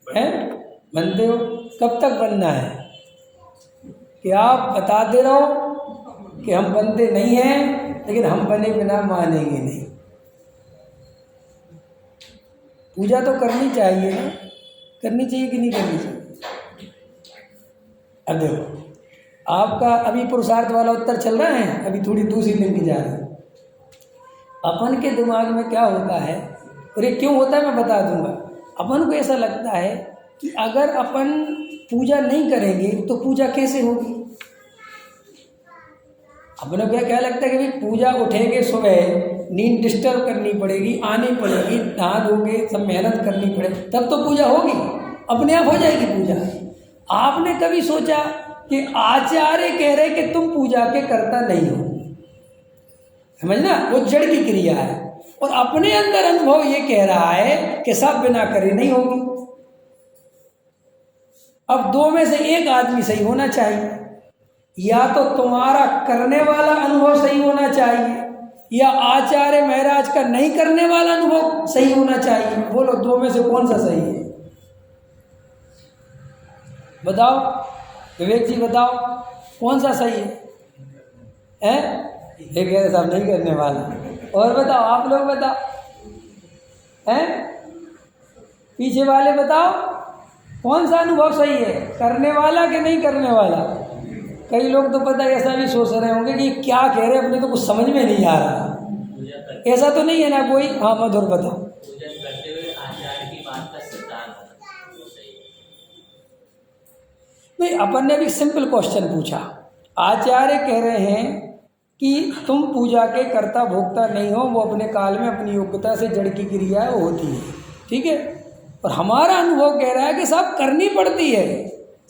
हैं? बनते हो। कब तक बनना है? कि आप बताते रहो कि हम बनते नहीं हैं, लेकिन हम बने बिना मानेंगे नहीं। पूजा तो करनी चाहिए ना, करनी चाहिए कि नहीं करनी चाहिए? अब देखो आपका अभी पुरुषार्थ वाला उत्तर चल रहा है, अभी थोड़ी दूसरी लिंक जा रही है। अपन के दिमाग में क्या होता है और ये क्यों होता है मैं बता दूंगा। अपन को ऐसा लगता है कि अगर अपन पूजा नहीं करेंगे तो पूजा कैसे होगी। अपने को क्या लगता है कि भाई पूजा उठेंगे सुबह, नींद डिस्टर्ब करनी पड़ेगी, आनी पड़ेगी, नहा धोके सब मेहनत करनी पड़ेगी, तब तो पूजा होगी, अपने आप हो जाएगी पूजा। आपने कभी सोचा कि आचार्य कह रहे कि तुम पूजा के कर्ता नहीं हो, समझना, वो जड़ की क्रिया है, और अपने अंदर अनुभव ये कह रहा है कि सब बिना करे नहीं होगी। अब दो में से एक आदमी सही होना चाहिए, या तो तुम्हारा करने वाला अनुभव सही होना चाहिए या आचार्य महाराज का नहीं करने वाला अनुभव सही होना चाहिए। बोलो दो में से कौन सा सही है, बताओ विवेक जी, बताओ कौन सा सही है? एक साहब नहीं करने वाला, और बताओ आप लोग बताओ, हैं पीछे वाले बताओ कौन सा अनुभव सही है, करने वाला कि नहीं करने वाला। कई लोग तो पता है ऐसा भी सोच रहे होंगे कि क्या कह रहे हैं, अपने तो कुछ समझ में नहीं आ रहा। ऐसा तो नहीं है ना कोई? हाँ मधुर बताओ। नहीं, अपन ने भी सिंपल क्वेश्चन पूछा। आचार्य कह रहे हैं कि तुम पूजा के कर्ता भोक्ता नहीं हो, वो अपने काल में अपनी योग्यता से जड़ की क्रिया होती है, ठीक है। और हमारा अनुभव कह रहा है कि सब करनी पड़ती है,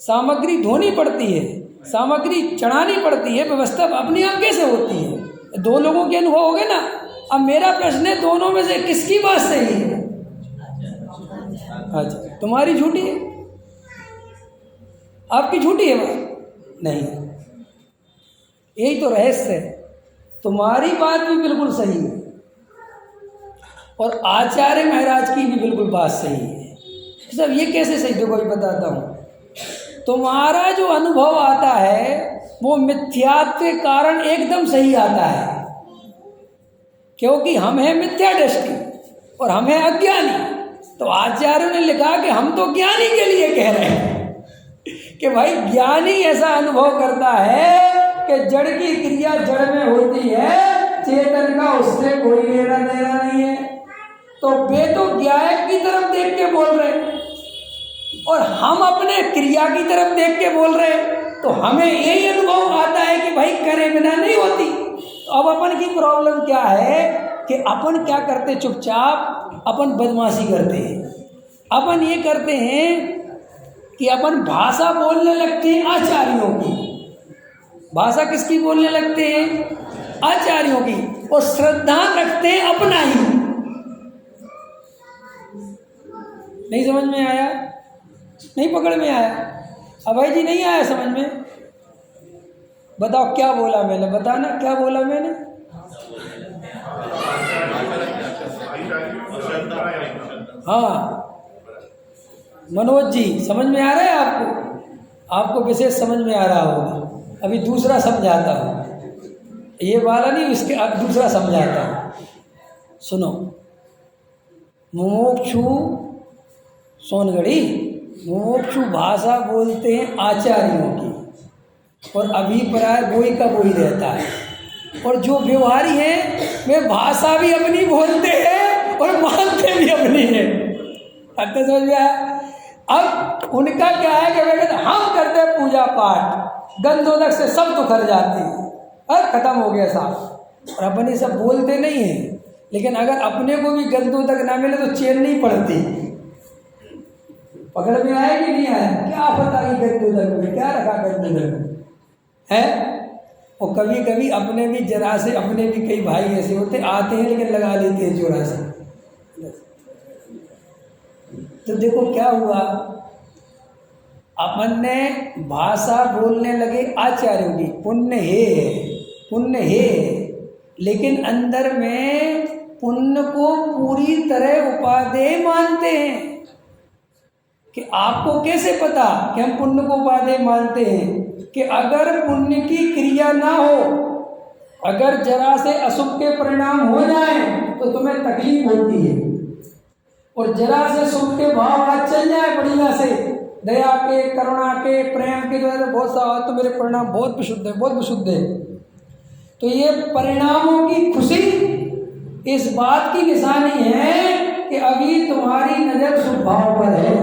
सामग्री धोनी पड़ती है, सामग्री चढ़ानी पड़ती है, व्यवस्था अपनी आप कैसे होती है। दो लोगों के अनुभव हो गए ना। अब मेरा प्रश्न है दोनों में से किसकी बात सही है? अच्छा, तुम्हारी झूठी है, आपकी झूठी है बात? नहीं, यही तो रहस्य है। तुम्हारी बात भी बिल्कुल सही है और आचार्य महाराज की भी बिल्कुल बात सही है। सब ये कैसे सही, देखो ये बताता हूँ। तुम्हारा जो अनुभव आता है वो मिथ्यात्व के कारण एकदम सही आता है, क्योंकि हम हैं मिथ्या दृष्टि और हम हैं अज्ञानी। तो आचार्यों ने लिखा कि हम तो ज्ञानी के लिए कह रहे हैं कि भाई ज्ञानी ऐसा अनुभव करता है कि जड़ की क्रिया जड़ में होती है, चेतन का उससे कोई लेना देना नहीं है। तो वे तो ज्ञायक की तरफ देख के बोल रहे हैं और हम अपने क्रिया की तरफ देख के बोल रहे हैं। तो हमें यही अनुभव आता है कि भाई करे बिना नहीं होती। तो अब अपन की प्रॉब्लम क्या है कि अपन क्या करते, चुपचाप अपन बदमाशी करते हैं। अपन ये करते हैं कि अपन भाषा बोलने लगते हैं आचार्यों की। भाषा किसकी बोलने लगते हैं? आचार्यों की। और श्रद्धा रखते हैं अपना ही। नहीं समझ में आया? नहीं पकड़ में आया? अभय जी नहीं आया समझ में? बताओ क्या बोला मैंने, बताना क्या बोला मैंने? हाँ मनोज जी, समझ में आ रहा है आपको? आपको विशेष समझ में आ रहा होगा। अभी दूसरा समझाता हूँ, ये वाला नहीं, इसके अब दूसरा समझाता हूँ। सुनो, मुमुक्षु सोनगढ़ी, मुमुक्षु भाषा बोलते हैं आचार्यों की और अभिप्राय वही का वही रहता है। और जो व्यवहारी हैं वे भाषा भी अपनी बोलते हैं और मानते भी अपनी है। अब तो समझ में आया? अब उनका क्या है कि वे हम करते हैं पूजा पाठ, गंधोदक से सब तो कर जाते हैं और खत्म हो गया साहब। और अपने सब बोलते नहीं हैं, लेकिन अगर अपने को भी गंधोदक ना मिले तो चैन नहीं पड़ती। पकड़ में आया कि नहीं आया? क्या पता कि गंधोदक में क्या रखा, गंधोदक है। और कभी कभी अपने भी जरा से, अपने भी कई भाई ऐसे होते आते हैं लेकिन लगा लेते हैं जोरा से। तो देखो क्या हुआ, अपन ने भाषा बोलने लगे आचार्यों की, पुण्य है, पुण्य है, लेकिन अंदर में पुण्य को पूरी तरह उपादेय मानते हैं। कि आपको कैसे पता कि हम पुण्य को उपादेय मानते हैं? कि अगर पुण्य की क्रिया ना हो, अगर जरा से अशुभ के परिणाम हो जाए तो तुम्हें तकलीफ होती है, और जरा से शुभ के भाव आज चल जाए बढ़िया से, दया के, करुणा के, प्रेम के द्वारा बहुत सा, तो मेरे परिणाम बहुत विशुद्ध है, बहुत विशुद्ध है। तो ये परिणामों की खुशी इस बात की निशानी है कि भाव पर है।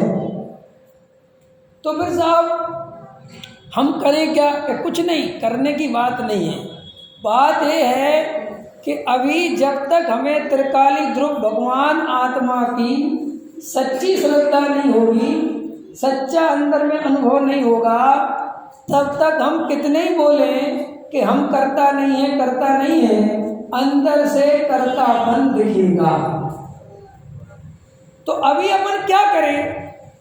तो फिर साहब हम करें क्या? कुछ नहीं, करने की बात नहीं है। बात ये है कि अभी जब तक हमें त्रिकाली ध्रुव भगवान आत्मा की सच्ची श्रद्धा नहीं होगी, सच्चा अंदर में अनुभव नहीं होगा, तब तक हम कितने ही बोलें कि हम करता नहीं है, करता नहीं है, अंदर से करतापन दिखेगा। तो अभी अपन क्या करें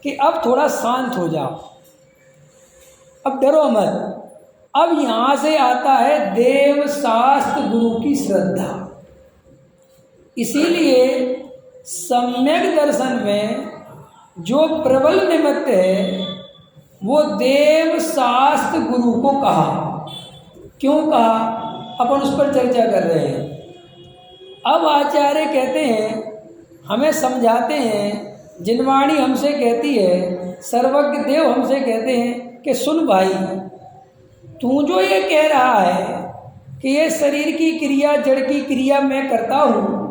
कि अब थोड़ा शांत हो जाओ, अब डरो मत। अब यहाँ से आता है देव शास्त्र गुरु की श्रद्धा। इसीलिए सम्यक दर्शन में जो प्रबल निमित्त है वो देव शास्त्र गुरु को कहा। क्यों कहा? अपन उस पर चर्चा कर रहे हैं। अब आचार्य कहते हैं, हमें समझाते हैं, जिनवाणी हमसे कहती है, सर्वज्ञ देव हमसे कहते हैं कि सुन भाई, तू जो ये कह रहा है कि ये शरीर की क्रिया, जड़ की क्रिया मैं करता हूँ,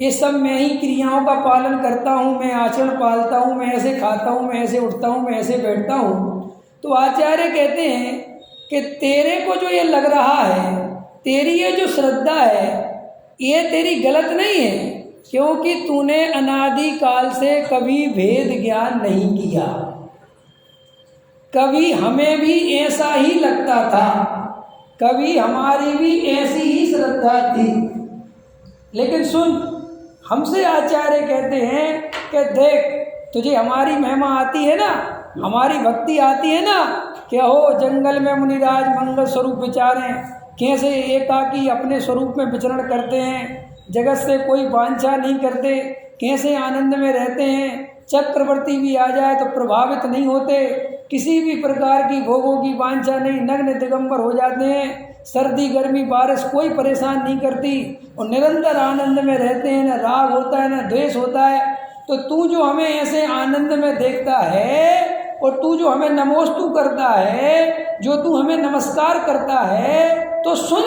ये सब मैं ही क्रियाओं का पालन करता हूँ, मैं आचरण पालता हूँ, मैं ऐसे खाता हूँ, मैं ऐसे उठता हूँ, मैं ऐसे बैठता हूँ, तो आचार्य कहते हैं कि तेरे को जो ये लग रहा है, तेरी ये जो श्रद्धा है, ये तेरी गलत नहीं है, क्योंकि तूने अनादिकाल से कभी भेद ज्ञान नहीं किया। कभी हमें भी ऐसा ही लगता था, कभी हमारी भी ऐसी ही श्रद्धा थी। लेकिन सुन, हमसे आचार्य कहते हैं कि देख, तुझे हमारी महिमा आती है ना, हमारी भक्ति आती है ना, क्या हो जंगल में मुनिराज मंगल स्वरूप विचारें, कैसे एकाकी अपने स्वरूप में विचरण करते हैं, जगत से कोई वांछा नहीं करते, कैसे आनंद में रहते हैं, चक्रवर्ती भी आ जाए तो प्रभावित नहीं होते, किसी भी प्रकार की भोगों की वांछा नहीं, नग्न दिगंबर हो जाते हैं, सर्दी गर्मी बारिश कोई परेशान नहीं करती, और निरंतर आनंद में रहते हैं, न राग होता है न द्वेष होता है। तो तू जो हमें ऐसे आनंद में देखता है, और तू जो हमें नमोस्तु करता है, जो तू हमें नमस्कार करता है, तो सुन,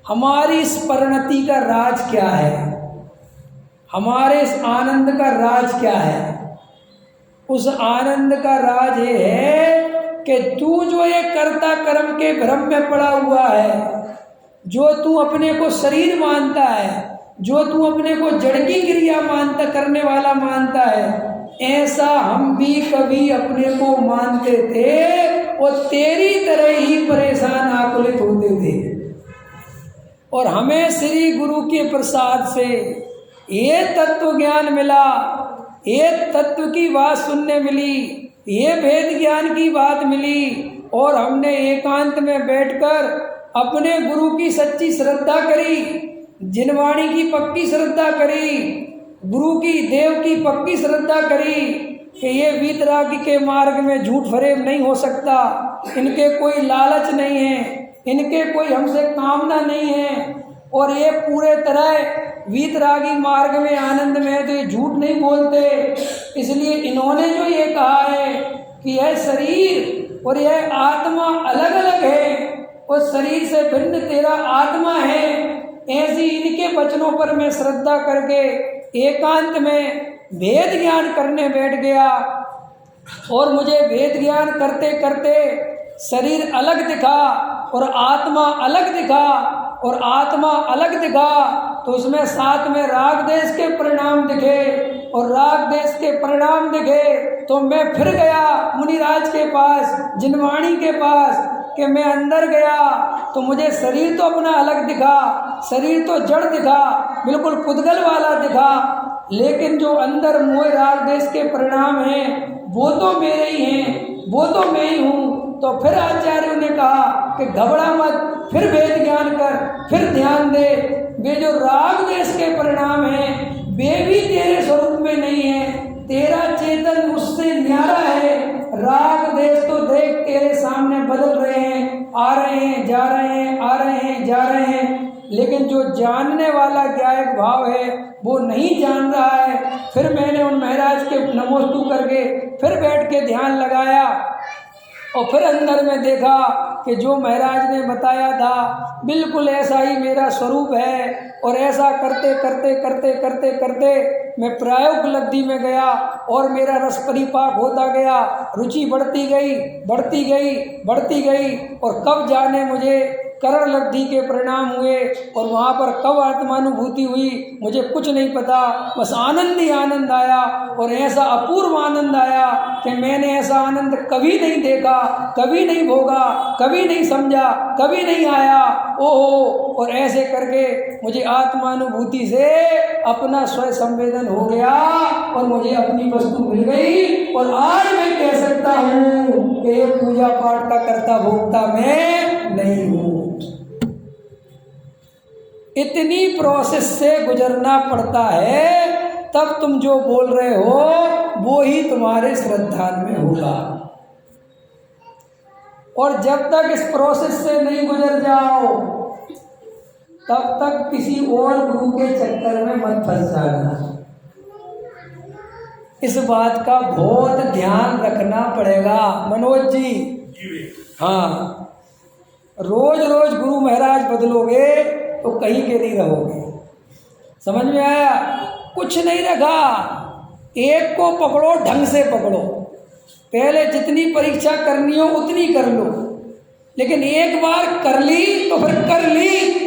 हमारी इस परिणति का राज क्या है, हमारे इस आनंद का राज क्या है? उस आनंद का राज ये है कि तू जो ये कर्ता कर्म के भ्रम में पड़ा हुआ है, जो तू अपने को शरीर मानता है, जो तू अपने को जड़ की क्रिया मानता, करने वाला मानता है, ऐसा हम भी कभी अपने को मानते थे और तेरी तरह ही परेशान आकुलित होते थे। और हमें श्री गुरु के प्रसाद से ये तत्व ज्ञान मिला, ये तत्व की बात सुनने मिली, ये भेद ज्ञान की बात मिली, और हमने एकांत में बैठकर अपने गुरु की सच्ची श्रद्धा करी, जिनवाणी की पक्की श्रद्धा करी, गुरु की देव की पक्की श्रद्धा करी कि ये वीतरागी के मार्ग में झूठ फरेब नहीं हो सकता, इनके कोई लालच नहीं है, इनके कोई हमसे कामना नहीं है, और ये पूरे तरह वीतरागी मार्ग में आनंद में है, तो ये झूठ नहीं बोलते। इसलिए इन्होंने जो ये कहा है कि यह शरीर और यह आत्मा अलग अलग है, और शरीर से भिन्न तेरा आत्मा है, ऐसी इनके वचनों पर मैं श्रद्धा करके एकांत में वेद ज्ञान करने बैठ गया। और मुझे वेद ज्ञान करते करते शरीर अलग दिखा और आत्मा अलग दिखा, और आत्मा अलग दिखा तो उसमें साथ में राग देश के परिणाम दिखे, और राग देश के परिणाम दिखे तो मैं फिर गया मुनिराज के पास, जिनवाणी के पास, कि मैं अंदर गया तो मुझे शरीर तो अपना अलग दिखा, शरीर तो जड़ दिखा, बिल्कुल पुद्गल वाला दिखा, लेकिन जो अंदर मोह राग देश के परिणाम हैं वो तो मेरे ही हैं, वो तो मैं ही हूँ। तो फिर आचार्यों ने कहा कि घबरा मत, फिर वेद ज्ञान कर, फिर ध्यान दे, वे जो राग देश के परिणाम हैं वे भी तेरे स्वरूप में नहीं है, तेरा चेतन उससे न्यारा है। राग देश तो देख तेरे सामने बदल रहे हैं, आ रहे हैं, जा रहे हैं, आ रहे हैं, जा रहे हैं, लेकिन जो जानने वाला ज्ञायक भाव है वो नहीं जान रहा है। फिर मैंने उन महाराज के नमोस्तु करके फिर बैठ के ध्यान लगाया, और फिर अंदर में देखा कि जो महाराज ने बताया था बिल्कुल ऐसा ही मेरा स्वरूप है। और ऐसा करते करते करते करते करते मैं प्रायोपलब्धि में गया और मेरा रस परिपाक होता गया, रुचि बढ़ती गई बढ़ती गई बढ़ती गई। और कब जाने मुझे करण लब्धि के परिणाम हुए और वहाँ पर कब आत्मानुभूति हुई मुझे कुछ नहीं पता, बस आनंद ही आनंद आया। और ऐसा अपूर्व आनंद आया कि मैंने ऐसा आनंद कभी नहीं देखा, कभी नहीं भोगा, कभी नहीं समझा, कभी नहीं आया। ओहो! और ऐसे करके मुझे आत्मानुभूति से अपना स्वयं संवेदन हो गया और मुझे अपनी वस्तु मिल गई। और आज मैं कह सकता हूँ कि ये पूजा पाठ का कर्ता भोक्ता मैं नहीं हूँ। इतनी प्रोसेस से गुजरना पड़ता है, तब तुम जो बोल रहे हो वो ही तुम्हारे श्रद्धा में होगा। और जब तक इस प्रोसेस से नहीं गुजर जाओ तब तक किसी और गुरु के चक्कर में मत फंस जाना। इस बात का बहुत ध्यान रखना पड़ेगा मनोज जी। हाँ, रोज रोज गुरु महाराज बदलोगे तो कहीं के नहीं रहोगे। समझ में आया? कुछ नहीं रखा, एक को पकड़ो, ढंग से पकड़ो। पहले जितनी परीक्षा करनी हो उतनी कर लो, लेकिन एक बार कर ली तो फिर कर ली।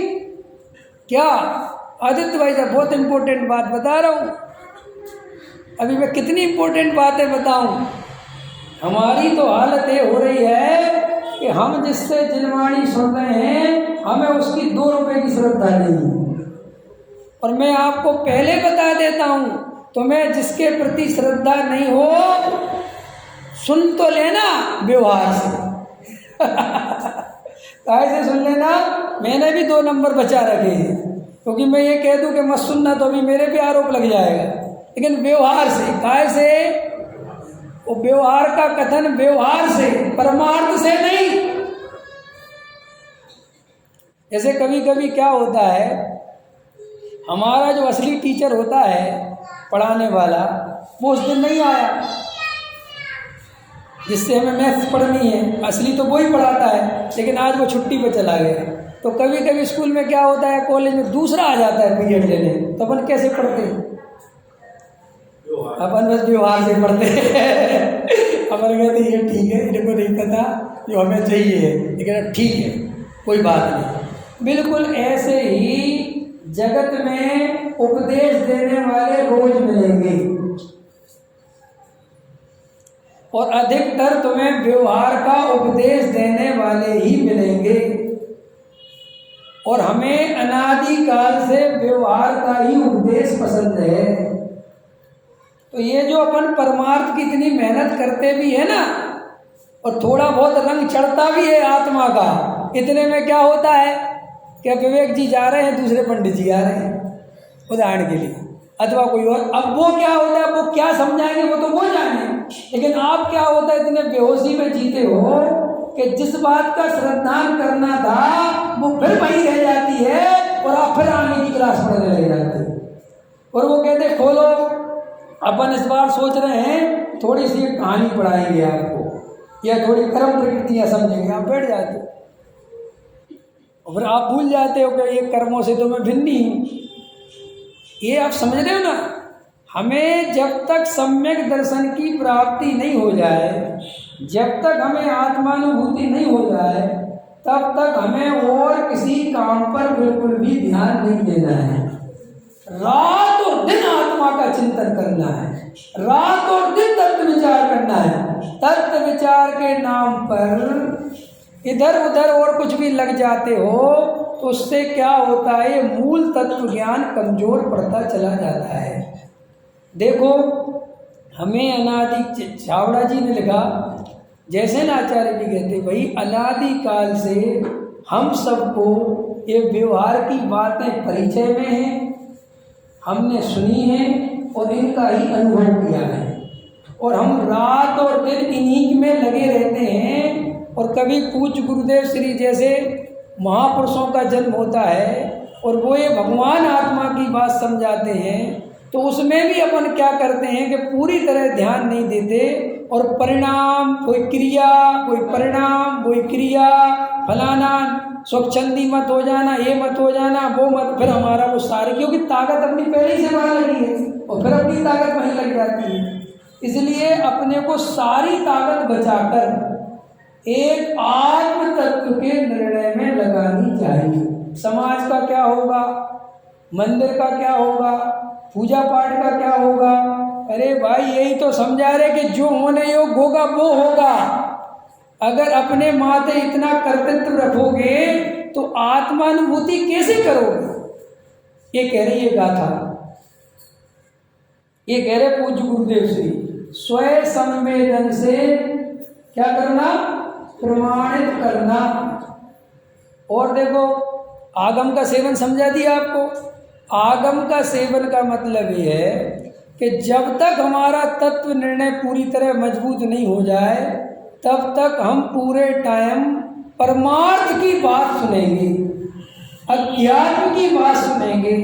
क्या आदित्य भाई साहब, बहुत इंपॉर्टेंट बात बता रहा हूँ। अभी मैं कितनी इंपॉर्टेंट बातें बताऊं। हमारी तो हालत ये हो रही है कि हम जिससे जिनवाणी सुन रहे हैं हमें उसकी 2 रुपए की श्रद्धा नहीं है। और मैं आपको पहले बता देता हूं, तुम्हें जिसके प्रति श्रद्धा नहीं हो सुन तो लेना व्यवहार से। कैसे सुन लेना? मैंने भी 2 नंबर बचा रखे हैं, क्योंकि मैं ये कह दूं कि मत सुनना तो अभी मेरे पे आरोप लग जाएगा। लेकिन व्यवहार से, कैसे? वो व्यवहार का कथन व्यवहार से, परमार्थ से नहीं। जैसे कभी कभी क्या होता है, हमारा जो असली टीचर होता है पढ़ाने वाला, वो उस दिन नहीं आया जिससे हमें मैथ्स पढ़नी है। असली तो वो ही पढ़ाता है, लेकिन आज वो छुट्टी पे चला गया। तो कभी कभी स्कूल में क्या होता है, कॉलेज में दूसरा आ जाता है पीरियड लेने, तो अपन कैसे पढ़ते हैं? अपन बस व्यवहार से पढ़ते हैं। अपन कहते ये ठीक है, इनको नहीं पता जो हमें चाहिए, लेकिन ठीक है कोई बात नहीं। बिल्कुल ऐसे ही जगत में उपदेश देने वाले रोज मिलेंगे और अधिकतर तुम्हें व्यवहार का उपदेश देने वाले ही मिलेंगे। और हमें अनादिकाल से व्यवहार का ही उपदेश पसंद है। तो ये जो अपन परमार्थ की इतनी मेहनत करते भी है ना, और थोड़ा बहुत रंग चढ़ता भी है आत्मा का, इतने में क्या होता है कि विवेक जी जा रहे हैं, दूसरे पंडित जी आ रहे हैं उदाहरण के लिए, अथवा कोई और। अब वो क्या होता है, वो क्या समझाएंगे वो तो वो जाने, लेकिन आप क्या होता है, इतने बेहोशी में जीते हो कि जिस बात का श्रद्धान करना था वो फिर वहीं रह जाती है और आप फिर आगे की क्लास पढ़ने लग जाते हैं। और वो कहते खोलो, अपन इस बार सोच रहे हैं थोड़ी सी कहानी पढ़ाएंगे आपको या थोड़ी कर्म प्रकृतियाँ समझेंगे, आप बैठ जाते हो और फिर आप भूल जाते हो कि ये कर्मों से तो मैं भिन्न ही हूँ। ये आप समझ रहे हो ना? हमें जब तक सम्यक दर्शन की प्राप्ति नहीं हो जाए, जब तक हमें आत्मानुभूति नहीं हो जाए, तब तक हमें और किसी काम पर बिल्कुल भी ध्यान नहीं देना है। रात और दिन आत्मा का चिंतन करना है, रात और दिन तत्व विचार करना है। तत्व विचार के नाम पर इधर उधर और कुछ भी लग जाते हो तो उससे क्या होता है, ये मूल तत्व ज्ञान कमजोर पड़ता चला जाता है। देखो, हमें अनादि, छावड़ा जी ने लिखा, जैसे ना आचार्य जी कहते भाई अनादि काल से हम सबको ये व्यवहार की बातें परिचय में हैं, हमने सुनी है और इनका ही अनुभव किया है, और हम रात और दिन इन्हीं में लगे रहते हैं। और कभी पूज्य गुरुदेव श्री जैसे महापुरुषों का जन्म होता है और वो ये भगवान आत्मा की बात समझाते हैं, तो उसमें भी अपन क्या करते हैं कि पूरी तरह ध्यान नहीं देते, और परिणाम कोई क्रिया, कोई परिणाम, कोई क्रिया, फलाना स्वच्छंदी मत हो जाना, ये मत हो जाना, वो मत, फिर हमारा वो सारे, क्योंकि ताकत अपनी पहले ही से वहाँ लगी है और फिर अपनी ताकत वहीं लग जाती है। इसलिए अपने को सारी ताकत बचाकर एक आत्म तत्व के निर्णय में लगानी चाहिए। समाज का क्या होगा, मंदिर का क्या होगा, पूजा पाठ का क्या होगा, अरे भाई यही तो समझा रहे कि जो होने योग्य होगा वो होगा। अगर अपने माथे इतना कर्तृत्व रखोगे तो आत्मानुभूति कैसे करोगे। ये कह रही है गाथा, ये कह रहे पूज्य गुरुदेव श्री, स्वयं संवेदन से क्या करना, प्रमाणित करना। और देखो आगम का सेवन समझा दिया आपको। आगम का सेवन का मतलब ये है कि जब तक हमारा तत्व निर्णय पूरी तरह मजबूत नहीं हो जाए तब तक हम पूरे टाइम परमार्थ की बात सुनेंगे, अध्यात्म की बात सुनेंगे,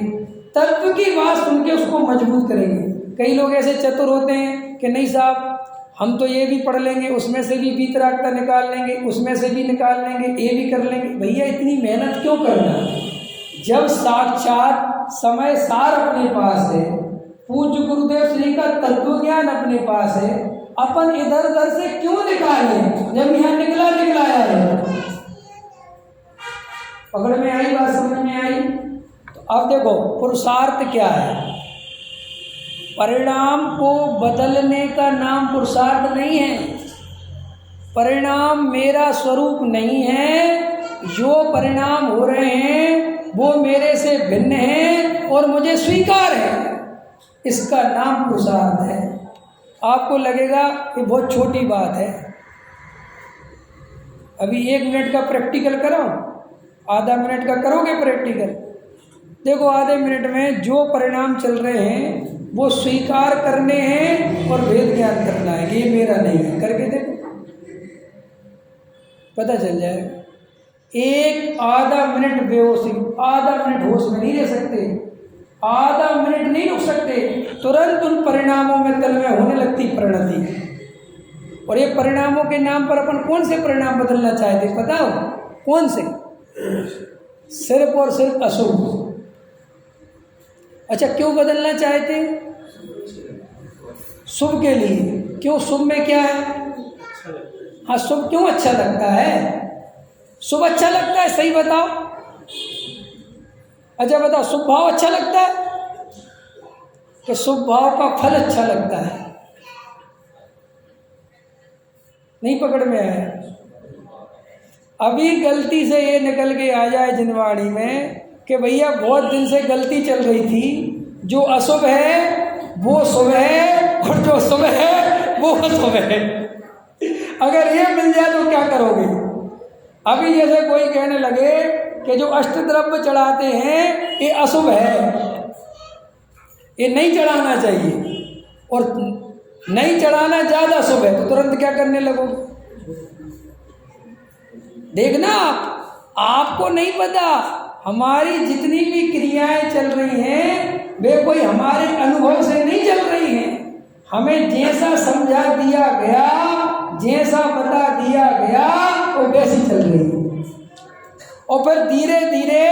तत्व की बात सुन के उसको मजबूत करेंगे। कई लोग ऐसे चतुर होते हैं कि नहीं साहब हम तो ये भी पढ़ लेंगे, उसमें से भी वीतरागता निकाल लेंगे, उसमें से भी निकाल लेंगे, ये भी कर लेंगे। भैया इतनी मेहनत क्यों करना, जब साक्षात समय सार अपने पास है, पूज्य गुरुदेव श्री का तत्व ज्ञान अपने पास है, अपन इधर उधर से क्यों निकाले, जब यहाँ निकलाया है। पकड़ में आई बात, समझ में आई। तो अब देखो पुरुषार्थ क्या है। परिणाम को बदलने का नाम पुरुषार्थ नहीं है। परिणाम मेरा स्वरूप नहीं है। जो परिणाम हो रहे हैं वो मेरे से भिन्न हैं और मुझे स्वीकार है, इसका नाम पुरुषार्थ है। आपको लगेगा कि बहुत छोटी बात है। अभी 1 मिनट का प्रैक्टिकल करो, आधा मिनट का करोगे प्रैक्टिकल, देखो आधे मिनट में जो परिणाम चल रहे हैं वो स्वीकार करने हैं और वेद ज्ञान करना है, ये मेरा नहीं है। करके देखो पता चल जाएगा। एक आधा मिनट बेहोशी, आधा मिनट होश में नहीं रह सकते, आधा मिनट नहीं रुक सकते, तुरंत उन परिणामों में तल में होने लगती परिणति। और ये परिणामों के नाम पर अपन कौन से परिणाम बदलना चाहते पता हो, कौन से? सिर्फ और सिर्फ अशुभ। अच्छा क्यों बदलना चाहते? शुभ के लिए। क्यों? शुभ में क्या है? हाँ शुभ क्यों अच्छा लगता है? शुभ अच्छा लगता है, सही बताओ। अच्छा बताओ, शुभ भाव अच्छा लगता है कि शुभ भाव का फल अच्छा लगता है? नहीं पकड़ में आया। अभी गलती से ये निकल के आ जाए जिनवाणी में कि भैया बहुत दिन से गलती चल रही थी, जो अशुभ है वो शुभ है और जो शुभ है वो अशुभ है। अगर ये मिल जाए तो क्या करोगे? अभी जैसे कोई कहने लगे कि जो अष्टद्रव्य चढ़ाते हैं ये अशुभ है, ये नहीं चढ़ाना चाहिए, और नहीं चढ़ाना ज़्यादा शुभ है, तो तुरंत क्या करने लगोगे? देखना आपको नहीं पता, हमारी जितनी भी क्रियाएं चल रही हैं वे कोई हमारे अनुभव से नहीं चल रही हैं। हमें जैसा समझा दिया गया, जैसा बता दिया गया वो वैसी चल रही है। और फिर धीरे धीरे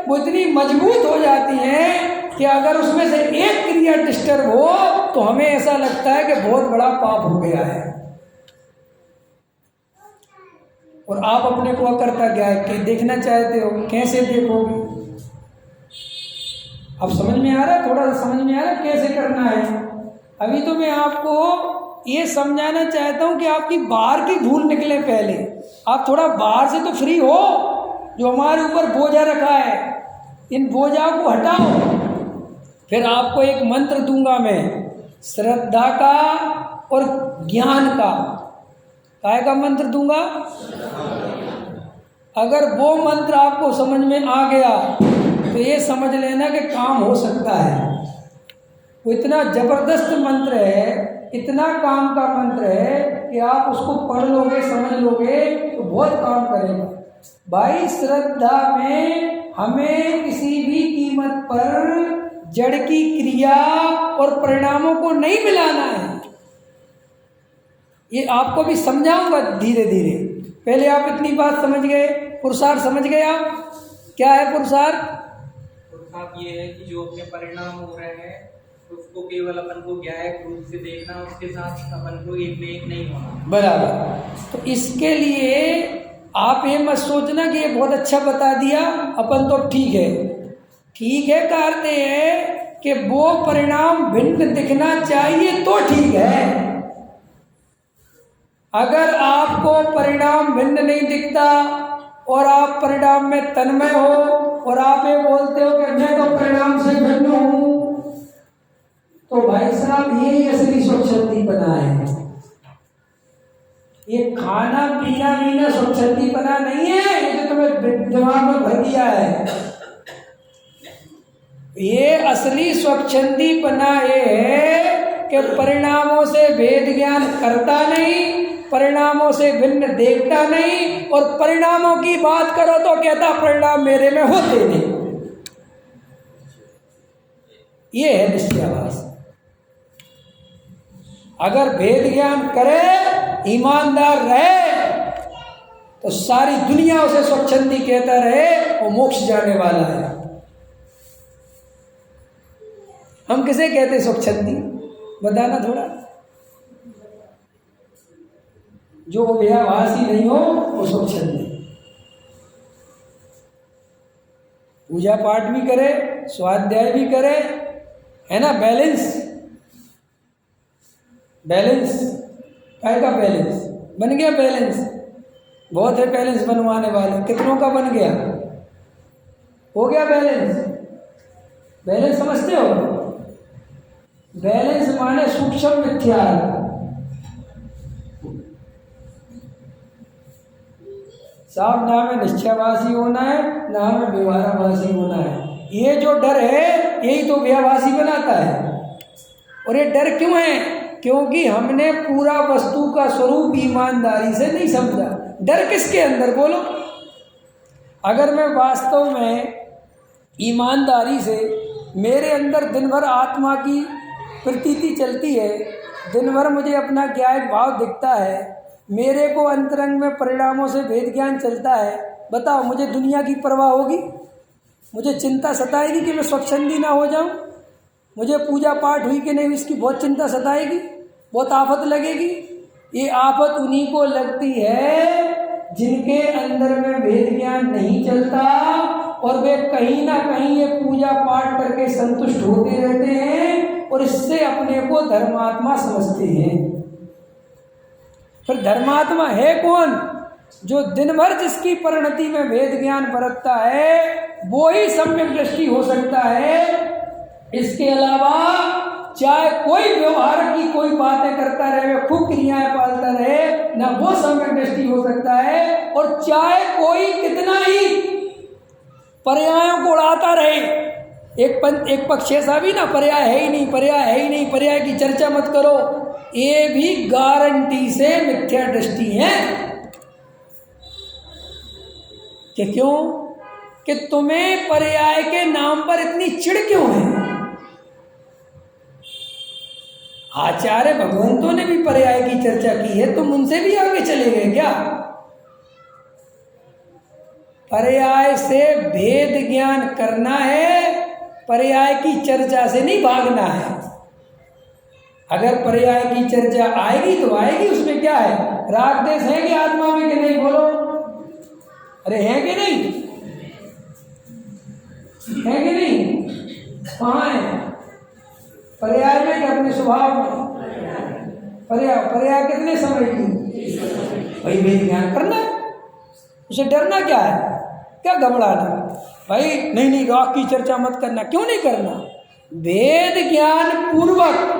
वो इतनी मजबूत हो जाती हैं कि अगर उसमें से एक क्रिया डिस्टर्ब हो तो हमें ऐसा लगता है कि बहुत बड़ा पाप हो गया है। और आप अपने को अकर्ता क्या है कि देखना चाहते हो, कैसे देखोगे? अब समझ में आ रहा है, थोड़ा सा समझ में आ रहा है कैसे करना है। अभी तो मैं आपको ये समझाना चाहता हूँ कि आपकी बाहर की भूल निकले। पहले आप थोड़ा बाहर से तो फ्री हो, जो हमारे ऊपर बोझा रखा है इन बोझा को हटाओ। फिर आपको एक मंत्र दूंगा मैं, श्रद्धा का और ज्ञान का। काय का मंत्र दूंगा? अगर वो मंत्र आपको समझ में आ गया तो ये समझ लेना कि काम हो सकता है। वो इतना जबरदस्त मंत्र है, इतना काम का मंत्र है कि आप उसको पढ़ लोगे, समझ लोगे तो बहुत काम करेगा। भाई श्रद्धा में हमें किसी भी कीमत पर जड़ की क्रिया और परिणामों को नहीं मिलाना है। ये आपको भी समझाऊंगा धीरे धीरे। पहले आप इतनी बात समझ गए, पुरुषार्थ समझ गए आप? क्या है पुरुषार्थ? पुरुषार्थ ये है कि जो अपने परिणाम हो रहे हैं उसको केवल अपन को ज्ञायक रूप से देखना, उसके साथ अपन को एक में एक नहीं होना। बराबर। तो इसके लिए आप ये मत सोचना कि ये बहुत अच्छा बता दिया अपन तो ठीक है। ठीक है का अर्थ है कि वो परिणाम भिन्न दिखना चाहिए तो ठीक है। अगर आपको परिणाम भिन्न नहीं दिखता और आप परिणाम में तन्मय हो और आप ये बोलते हो कि मैं तो परिणाम से भिन्न हूं, तो भाई साहब यही असली स्वच्छंदीपना है। ये खाना पीना मीना स्वच्छंदीपना नहीं है, ये जो तुम्हें दिमाग में भर दिया है। ये असली स्वच्छंदीपना ये है कि परिणामों से भेद ज्ञान करता नहीं, परिणामों से भिन्न देखता नहीं, और परिणामों की बात करो तो कहता परिणाम मेरे में होते नहीं। ये है निश्चयाभास। अगर भेद ज्ञान करे, ईमानदार रहे, तो सारी दुनिया उसे स्वच्छंदी कहता रहे, वो मोक्ष जाने वाला है। हम किसे कहते स्वच्छंदी? बताना थोड़ा। जो व्यवहासी नहीं हो वो स्वच्छंदी। पूजा पाठ भी करे, स्वाध्याय भी करे, है ना, बैलेंस। बैलेंस काय का बैलेंस बन गया? बैलेंस बहुत है, बैलेंस बनवाने वाले कितनों का बन गया? हो गया बैलेंस। बैलेंस समझते हो? बैलेंस माने सूक्ष्म मिथ्या। साफ ना में निश्चयवासी होना है, ना में व्यवहारवासी होना है। ये जो डर है यही तो व्यवहारवासी बनाता है। और ये डर क्यों है? क्योंकि हमने पूरा वस्तु का स्वरूप ईमानदारी से नहीं समझा। डर किसके अंदर बोलो? अगर मैं वास्तव में ईमानदारी से, मेरे अंदर दिन भर आत्मा की प्रतीति चलती है, दिन भर मुझे अपना ज्ञायक भाव दिखता है, मेरे को अंतरंग में परिणामों से भेद ज्ञान चलता है, बताओ मुझे दुनिया की परवाह होगी? मुझे चिंता सताएगी कि मैं स्वच्छंदी ना हो जाऊं? मुझे पूजा पाठ हुई कि नहीं इसकी बहुत चिंता सताएगी, बहुत आफत लगेगी। ये आफत उन्हीं को लगती है जिनके अंदर में भेद ज्ञान नहीं चलता, और वे कहीं ना कहीं ये पूजा पाठ करके संतुष्ट होते रहते हैं और इससे अपने को धर्मात्मा समझते हैं। फिर धर्मात्मा है कौन? जो दिन भर जिसकी परिणति में भेद ज्ञान बरतता है, वो ही सम्यक दृष्टि हो सकता है। इसके अलावा चाहे कोई व्यवहार की कोई बातें करता रहे, खूब क्रियाएं पालता रहे, ना वो सम्यक दृष्टि हो सकता है। और चाहे कोई कितना ही पर्यायों को उड़ाता रहे, एक पक्ष ऐसा भी ना, पर्याय है ही नहीं, पर्याय है ही नहीं, पर्याय की चर्चा मत करो, ये भी गारंटी से मिथ्या दृष्टि है। कि क्यों? कि तुम्हें पर्याय के नाम पर इतनी चिढ़ क्यों है? आचार्य भगवंतों ने भी पर्याय की चर्चा की है, तुम उनसे भी आगे चले गए क्या? पर्याय से भेद ज्ञान करना है, पर्याय की चर्चा से नहीं भागना है। अगर पर्याय की चर्चा आएगी तो आएगी, उसमें क्या है? राग देश है कि आत्मा में कि नहीं? बोलो, अरे है कि नहीं? है कि नहीं? कहाँ है पर्याय में कि अपने स्वभाव में? पर्याय कितने समय की? भाई भेद ज्ञान करना है, उसे डरना क्या है? क्या घबराना? भाई नहीं राग की चर्चा मत करना। क्यों नहीं करना? भेद ज्ञान पूर्वक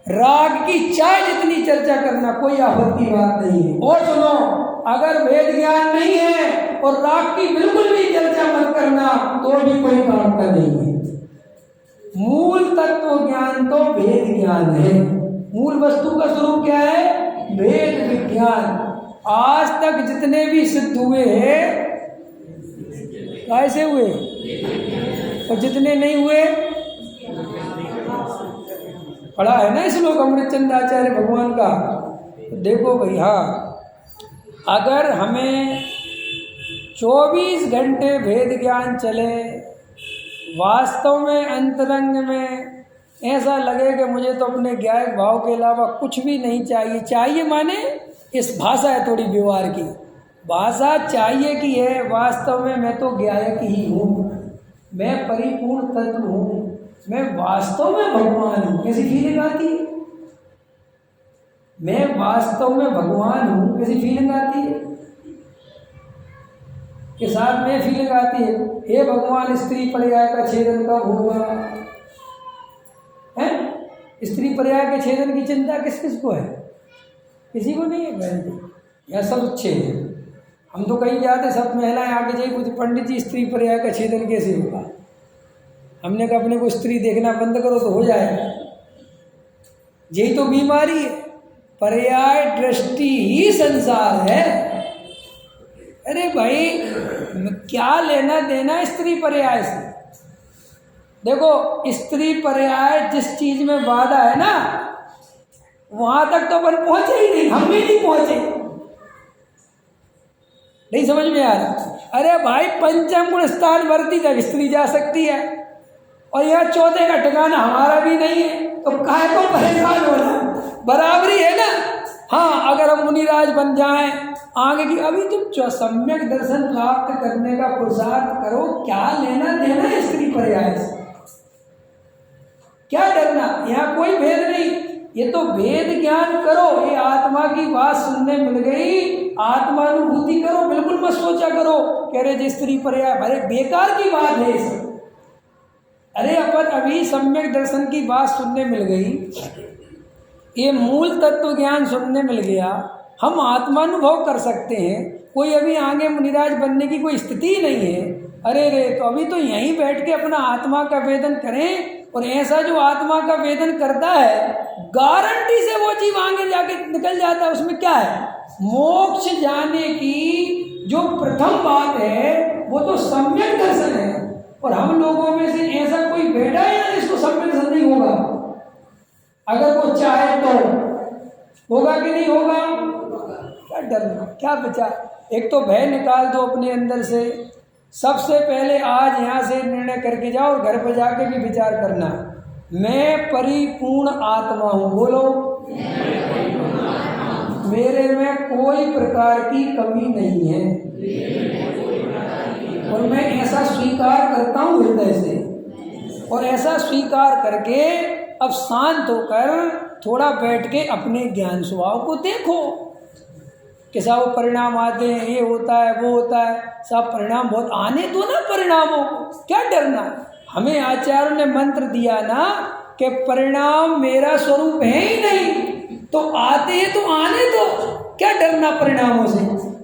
राग की चाहे जितनी चर्चा करना, कोई आपत्ति बात नहीं है। और सुनो, अगर भेद ज्ञान नहीं है और राग की बिल्कुल भी चर्चा मत करना, तो भी कोई काम का नहीं है। मूल तत्व ज्ञान तो भेद ज्ञान है। मूल वस्तु का स्वरूप क्या है? भेद विज्ञान। आज तक जितने भी सिद्ध हुए हैं कैसे हुए, और जितने नहीं हुए, पढ़ा है ना श्लोक अमृतचंद आचार्य भगवान का, देखो भाई, हाँ, अगर हमें 24 घंटे भेद ज्ञान चले, वास्तव में अंतरंग में ऐसा लगे कि मुझे तो अपने ज्ञायक भाव के अलावा कुछ भी नहीं चाहिए। चाहिए माने इस भाषा है थोड़ी व्यवहार की भाषा, चाहिए कि है वास्तव में मैं तो ज्ञायक ही हूँ, मैं परिपूर्ण तत्व हूँ, मैं वास्तव में भगवान हूँ। कैसी फीलिंग आती है? मैं वास्तव में भगवान हूँ, कैसी फीलिंग आती है? के साथ में फीलिंग आती है, हे भगवान स्त्री पर्याय का छेदन कब होगा? है स्त्री पर्याय के छेदन की चिंता किस किस को है? किसी को नहीं है गारंटी। यह सब अच्छे हैं, हम तो कहीं जाते सब महिलाएं आगे जाइए कुछ पंडित जी स्त्री पर्याय का छेदन कैसे होगा? हमने कहा अपने को स्त्री देखना बंद करो तो हो जाएगा। यही तो बीमारी है, पर्याय दृष्टि ही संसार है। अरे भाई क्या लेना देना स्त्री पर्याय से? देखो स्त्री पर्याय जिस चीज में वादा है ना, वहां तक तो अपन पहुंचे ही नहीं, हम भी नहीं पहुंचे। नहीं समझ में आ रहा? अरे भाई पंचम गुण स्थान वर्ती तक स्त्री जा सकती है, और यह चौथे का ठिकाना हमारा भी नहीं है, तो काहे को परेशान होना? बराबरी है ना। हाँ, अगर हम मुनिराज बन जाएं आगे की, अभी तुम सम्यक दर्शन प्राप्त करने का पुरुषार्थ करो, क्या लेना देना स्त्री पर्याय से? क्या डरना? यहाँ कोई भेद नहीं, ये तो भेद ज्ञान करो। ये आत्मा की बात सुनने मिल गई, आत्मानुभूति करो, बिल्कुल मत सोचा करो कह रहे स्त्री पर्याय, अरे बेकार की बात है इस। अरे अपन अभी सम्यक दर्शन की बात सुनने मिल गई, ये मूल तत्व ज्ञान सुनने मिल गया, हम आत्मानुभव कर सकते हैं। कोई अभी आगे मुनिराज बनने की कोई स्थिति नहीं है। अरे रे, तो अभी तो यहीं बैठ के अपना आत्मा का वेदन करें, और ऐसा जो आत्मा का वेदन करता है गारंटी से वो जीव आगे जाके निकल जाता है। उसमें क्या है? मोक्ष जाने की जो प्रथम बात है वो तो सम्यक दर्शन है, और हम लोगों में से ऐसा कोई बैठा है ना जिसको सम्यक दर्शन नहीं होगा? अगर वो चाहे तो होगा कि नहीं होगा? क्या डरना, क्या विचार? एक तो भय निकाल दो अपने अंदर से। सबसे पहले आज यहाँ से निर्णय करके जाओ, और घर पर जाके भी विचार करना, मैं परिपूर्ण आत्मा हूँ। बोलो, मेरे में कोई प्रकार की कमी नहीं है, और मैं ऐसा स्वीकार करता हूँ हृदय से। और ऐसा स्वीकार करके अब शांत होकर थोड़ा बैठ के अपने ज्ञान स्वभाव को देखो, कैसा वो परिणाम आते हैं, ये होता है वो होता है, सब परिणाम बहुत आने दो ना परिणामों को, क्या डरना? हमें आचार्यों ने मंत्र दिया ना कि परिणाम मेरा स्वरूप है ही नहीं, तो आते हैं तो आने दो, क्या डरना परिणामों से?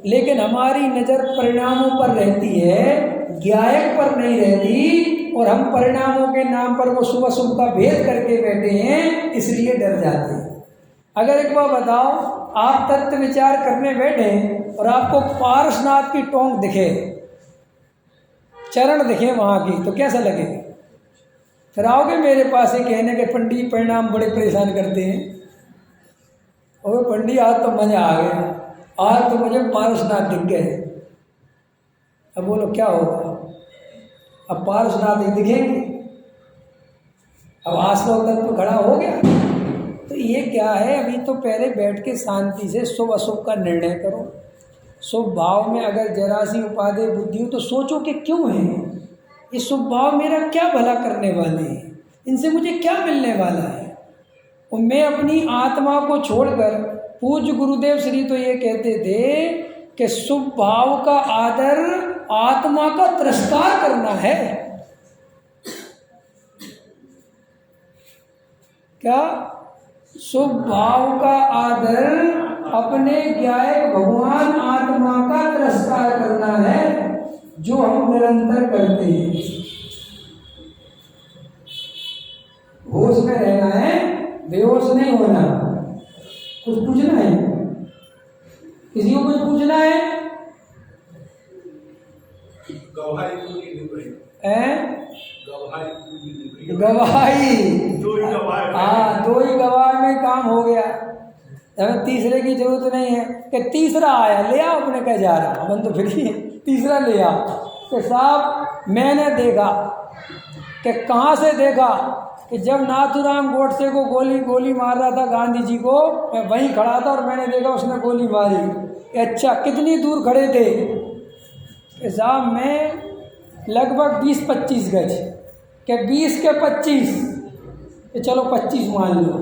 लेकिन हमारी नज़र परिणामों पर रहती है, ज्ञायक पर नहीं रहती, और हम परिणामों के नाम पर वो शुभ अशुभ का भेद करके बैठे हैं, इसलिए डर जाते हैं। अगर एक बार बताओ, आप तत्व विचार करने बैठे और आपको पार्श्वनाथ की टोंक दिखे, चरण दिखे वहाँ की, तो कैसा लगेगा? फिर आओगे मेरे पास ही कहने के पंडित परिणाम बड़े परेशान करते हैं। और पंडित आज तो मजा आ गया, आज तो मुझे पार्श्वनाथ दिख गए। अब बोलो क्या होगा? अब पार्श्वनाथ ही दिखेंगे, अब आसमान तत्व खड़ा हो गया। तो ये क्या है? अभी तो पहले बैठ के शांति से शुभ अशुभ का निर्णय करो। शुभ भाव में अगर जरा सी उपादेय बुद्धि हो तो सोचो कि क्यों है ये शुभ भाव, मेरा क्या भला करने वाले हैं, इनसे मुझे क्या मिलने वाला है। और मैं अपनी आत्मा को छोड़कर, पूज्य गुरुदेव श्री तो ये कहते थे कि शुभ भाव का आदर आत्मा का तिरस्कार करना है। क्या? शुभ भाव का आदर अपने ज्ञायक भगवान आत्मा का तिरस्कार करना है, जो हम निरंतर करते हैं। होश में रहना है, बेहोश नहीं होना। कुछ पूछना है? किसी को कुछ पूछना है? गवाही, हाँ, दो ही गवाह में काम हो गया। हमें तीसरे की जरूरत नहीं है कि तीसरा आया ले आओ, अपने कह जा रहा अपन तो फिर ही तीसरा ले आओ। कि साहब मैंने देखा कि कहाँ से देखा कि जब नाथूराम गोडसे को गोली मार रहा था गांधी जी को, मैं वहीं खड़ा था और मैंने देखा उसने गोली मारी। अच्छा कितनी दूर खड़े थे? कि साहब मैं लगभग 20-25 गज। कि 20 के 25, कि चलो 25 मान लो।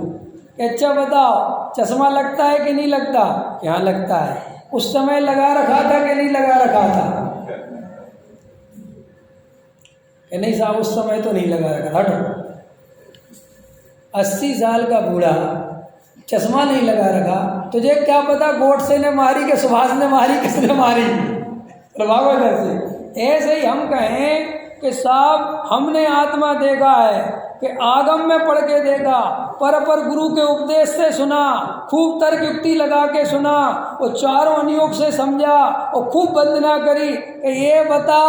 कि अच्छा बताओ चश्मा लगता है कि नहीं लगता? कि हाँ लगता है। उस समय लगा रखा था कि नहीं लगा रखा था? कि नहीं साहब उस समय तो नहीं लगा रखा। हटो, 80 साल का बूढ़ा चश्मा नहीं लगा रखा, तुझे क्या पता गोडसे ने मारी कि सुभाष ने मारी, किसने मारी? प्रभाव से ऐसे ही हम कहें कि साहब हमने आत्मा देखा है कि आगम में पढ़ के देखा, पर गुरु के उपदेश से सुना, खूब तर्क युक्ति लगा के सुना, वो चारों अनुयोग से समझा और खूब वंदना करी कि ये बता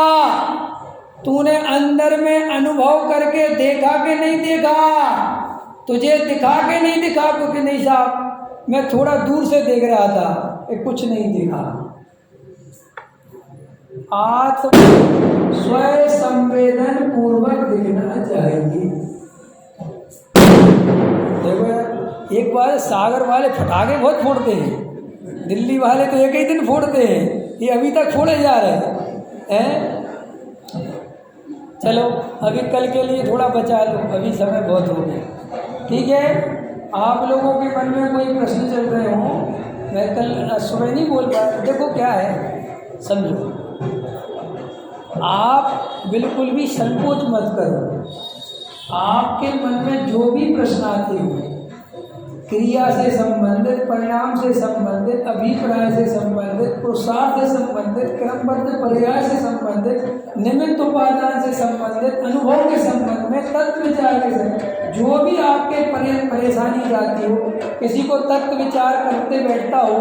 तूने अंदर में अनुभव करके देखा कि नहीं देखा? तुझे दिखा के नहीं दिखा? क्योंकि नहीं साहब मैं थोड़ा दूर से देख रहा था, ये कुछ नहीं देखा। आत्म स्वयं संवेदन पूर्वक दिखना चाहिए। देखो यार, एक बार सागर वाले फटाके बहुत फोड़ते हैं, दिल्ली वाले तो एक ही दिन फोड़ते हैं, ये अभी तक फोड़े जा रहे हैं। चलो अभी कल के लिए थोड़ा बचा लो, अभी समय बहुत हो गया। ठीक है, आप लोगों के मन में कोई प्रश्न चल रहे हो, मैं कल सुबह नहीं बोल पाया। देखो क्या है, समझो, आप बिल्कुल भी संकोच मत करो। आपके मन में जो भी प्रश्न आते हो, क्रिया से संबंधित, परिणाम से संबंधित, अभिप्राय से संबंधित, पुरुषार्थ से संबंधित, क्रमबद्ध पर्याय से संबंधित, निमित्त उपादान से संबंधित, अनुभव के संबंध में, तत्व विचार के संबंध, जो भी आपके परेशानी जाती हो, किसी को तत्व विचार करते बैठता हो।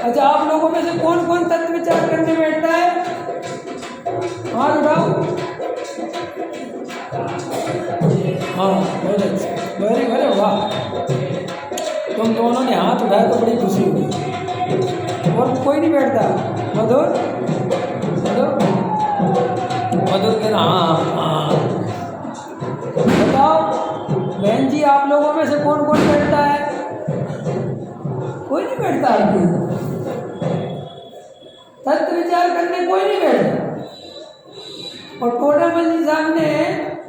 अच्छा, आप लोगों में से कौन कौन तत्व विचार करने बैठता है? हाथ उठाओ। हाँ बहुत अच्छा, वेरी वेरी, वाह, तुम दोनों ने हाथ उठाया तो बड़ी खुशी हुई। और कोई नहीं बैठता? मधुर के हाँ। बताओ बहन जी, आप लोगों में से कौन कौन बैठता है? कोई नहीं बैठता आपकी? तत्व विचार करने कोई नहीं बैठता। और टोडामल जी साहब ने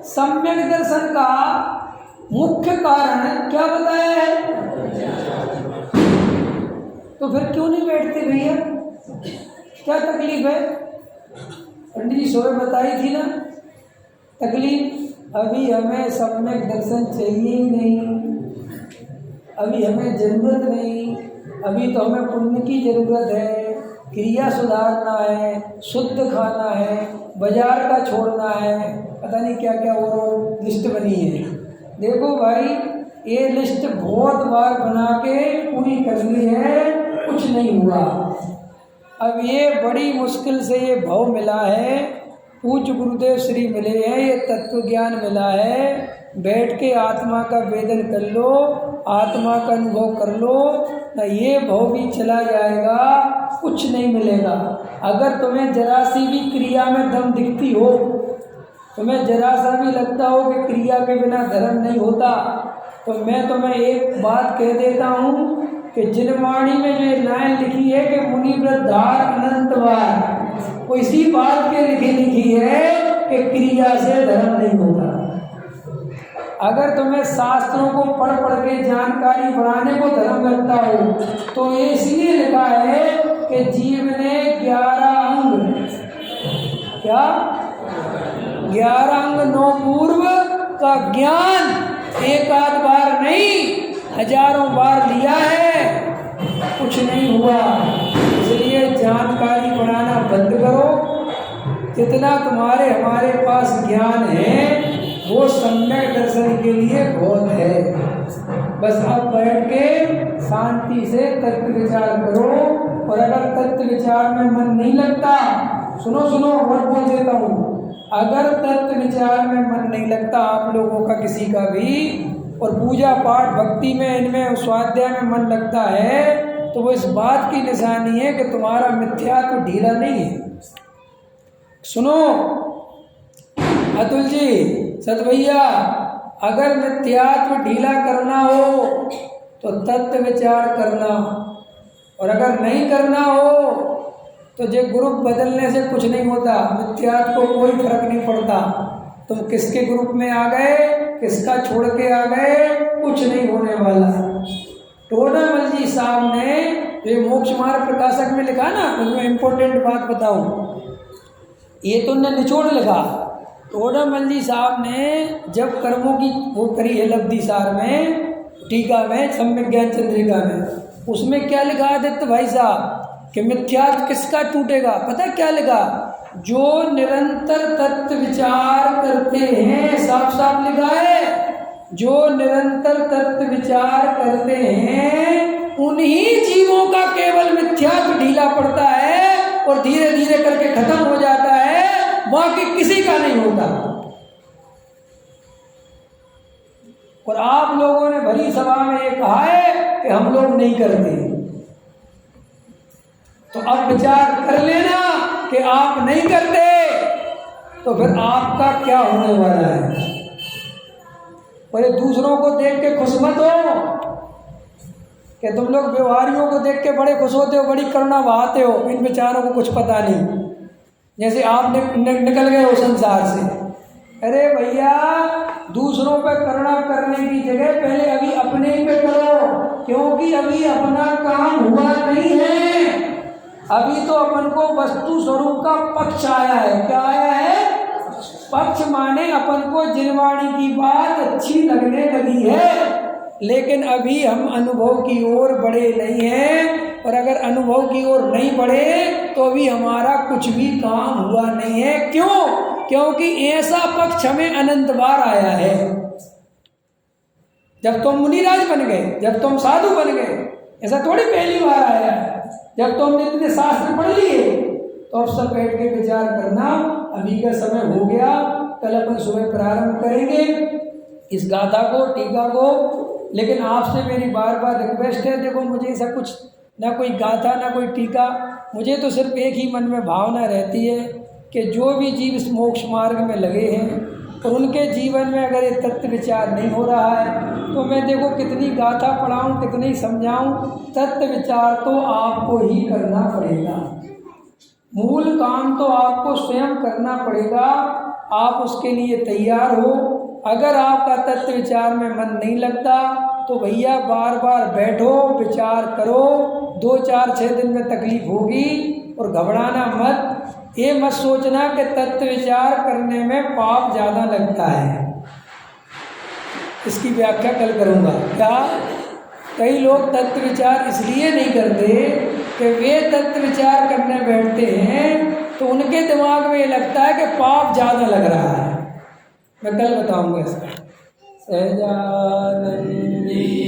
सम्यक दर्शन का मुख्य कारण क्या बताया है? तो फिर क्यों नहीं बैठते भैया? क्या तकलीफ है? पंडित जी सुबह बताई थी ना तकलीफ। अभी हमें सम्यक दर्शन चाहिए ही नहीं, अभी हमें जरूरत नहीं, अभी तो हमें पुण्य की जरूरत है, क्रिया सुधारना है, शुद्ध खाना है, बाजार का छोड़ना है, पता नहीं क्या क्या और लिस्ट बनी है। देखो भाई, ये लिस्ट बहुत बार बना के पूरी करनी है, कुछ नहीं हुआ। अब ये बड़ी मुश्किल से ये भाव मिला है, पूज्य गुरुदेव श्री मिले हैं, ये तत्व ज्ञान मिला है, बैठ के आत्मा का वेदन कर लो, आत्मा का अनुभव कर लो ना, ये भाव भी चला जाएगा, कुछ नहीं मिलेगा। अगर तुम्हें जरा सी भी क्रिया में दम दिखती हो, तुम्हें जरा सा भी लगता हो कि क्रिया के बिना धर्म नहीं होता, तो मैं तुम्हें एक बात कह देता हूँ कि जिनवाणी में जो लाइन लिखी है कि मुनि वृद्धार अनंतवार, वो इसी बात के लिखी है कि क्रिया से धर्म नहीं होता। अगर तुम्हें शास्त्रों को पढ़ के जानकारी बढ़ाने को धर्म लगता हो, तो ये इसलिए लिखा है कि जीव ने 11 अंग, क्या 11 अंग 9 पूर्व का ज्ञान एक आध बार नहीं, हजारों बार लिया है, कुछ नहीं हुआ। इसलिए जानकारी बढ़ाना बंद करो। जितना तुम्हारे हमारे पास ज्ञान है वो सम्यक दर्शन के लिए बहुत है। बस अब बैठ के शांति से तत्व विचार करो। और अगर तत्व विचार में मन नहीं लगता, सुनो और बोल देता हूँ, अगर तत्व विचार में मन नहीं लगता आप लोगों का किसी का भी, और पूजा पाठ भक्ति में इनमें स्वाध्याय में मन लगता है तो वो इस बात की निशानी है कि तुम्हारा मिथ्यात्व ढीला नहीं है। सुनो अतुल जी, सत भैया, अगर मिथ्यात्व ढीला करना हो तो तत्व विचार करना, और अगर नहीं करना हो तो जो ग्रुप बदलने से कुछ नहीं होता, मिथ्यात्व को कोई फर्क नहीं पड़ता। तुम किसके ग्रुप में आ गए, किसका छोड़ के आ गए, कुछ नहीं होने वाला। टोडामल जी साहब ने जो मोक्ष मार्ग प्रकाशक में लिखा ना, उसमें इम्पोर्टेंट बात बताऊं, ये तो उन्होंने निचोड़ लिखा। टोडामल जी साहब ने जब कर्मों की वो करी है लब्धिसार में, टीका में, सम्यक ज्ञान चंद्रिका में, उसमें क्या लिखा आदित्य भाई साहब कि मिथ्यात्व किसका टूटेगा? पता क्या लिखा? जो निरंतर तत्व विचार करते हैं, साफ साफ लिखा है, जो निरंतर तत्व विचार करते हैं उन्हीं जीवों का केवल मिथ्यात्व ढीला पड़ता है और धीरे धीरे करके खत्म हो जाता है, बाकी किसी का नहीं होता। और आप लोगों ने भरी सभा में ये कहा है कि हम लोग नहीं करते, तो अब विचार कर लेना कि आप नहीं करते तो फिर आपका क्या होने वाला है। और ये दूसरों को देख के खुश मत हो कि तुम लोग व्यवहारियों को देख के बड़े खुश होते हो, बड़ी करुणा बहाते हो, इन बेचारों को कुछ पता नहीं, जैसे आप निकल गए हो संसार से। अरे भैया, दूसरों पे करुणा करने की जगह पहले अभी अपने ही पे करो, क्योंकि अभी अपना काम हुआ नहीं है। अभी तो अपन को वस्तु स्वरूप का पक्ष आया है। क्या आया है? पक्ष माने अपन को जिनवाणी की बात अच्छी लगने लगी है, लेकिन अभी हम अनुभव की ओर बढ़े नहीं हैं। और अगर अनुभव की ओर नहीं बढ़े तो अभी हमारा कुछ भी काम हुआ नहीं है। क्यों? क्योंकि ऐसा पक्ष हमें अनंत बार आया है। जब तुम मुनिराज बन गए, जब तुम साधु बन गए, ऐसा थोड़ी पहली बार आया है। जब तुमने इतने शास्त्र पढ़ लिए तो अब सब बैठ के विचार करना, अभी का समय हो गया, कल अपन सुबह प्रारंभ करेंगे इस गाथा को, टीका को। लेकिन आपसे मेरी बार बार रिक्वेस्ट है, देखो मुझे ऐसा कुछ ना कोई गाथा ना कोई टीका, मुझे तो सिर्फ एक ही मन में भावना रहती है कि जो भी जीव इस मोक्ष मार्ग में लगे हैं और उनके जीवन में अगर ये तत्व विचार नहीं हो रहा है तो मैं देखो कितनी गाथा पढ़ाऊँ, कितनी समझाऊँ, तत्व विचार तो आपको ही करना पड़ेगा। मूल काम तो आपको स्वयं करना पड़ेगा। आप उसके लिए तैयार हो। अगर आपका तत्व विचार में मन नहीं लगता तो भैया बार बार बैठो, विचार करो। 2 4 6 दिन में तकलीफ होगी और घबराना मत। ये मत सोचना कि तत्व विचार करने में पाप ज़्यादा लगता है। इसकी व्याख्या कल करूँगा। क्या कई लोग तत्व विचार इसलिए नहीं करते कि वे तत्व विचार करने बैठते हैं तो उनके दिमाग में ये लगता है कि पाप ज़्यादा लग रहा है। मैं कल बताऊँगा इसका। सहजानंद जी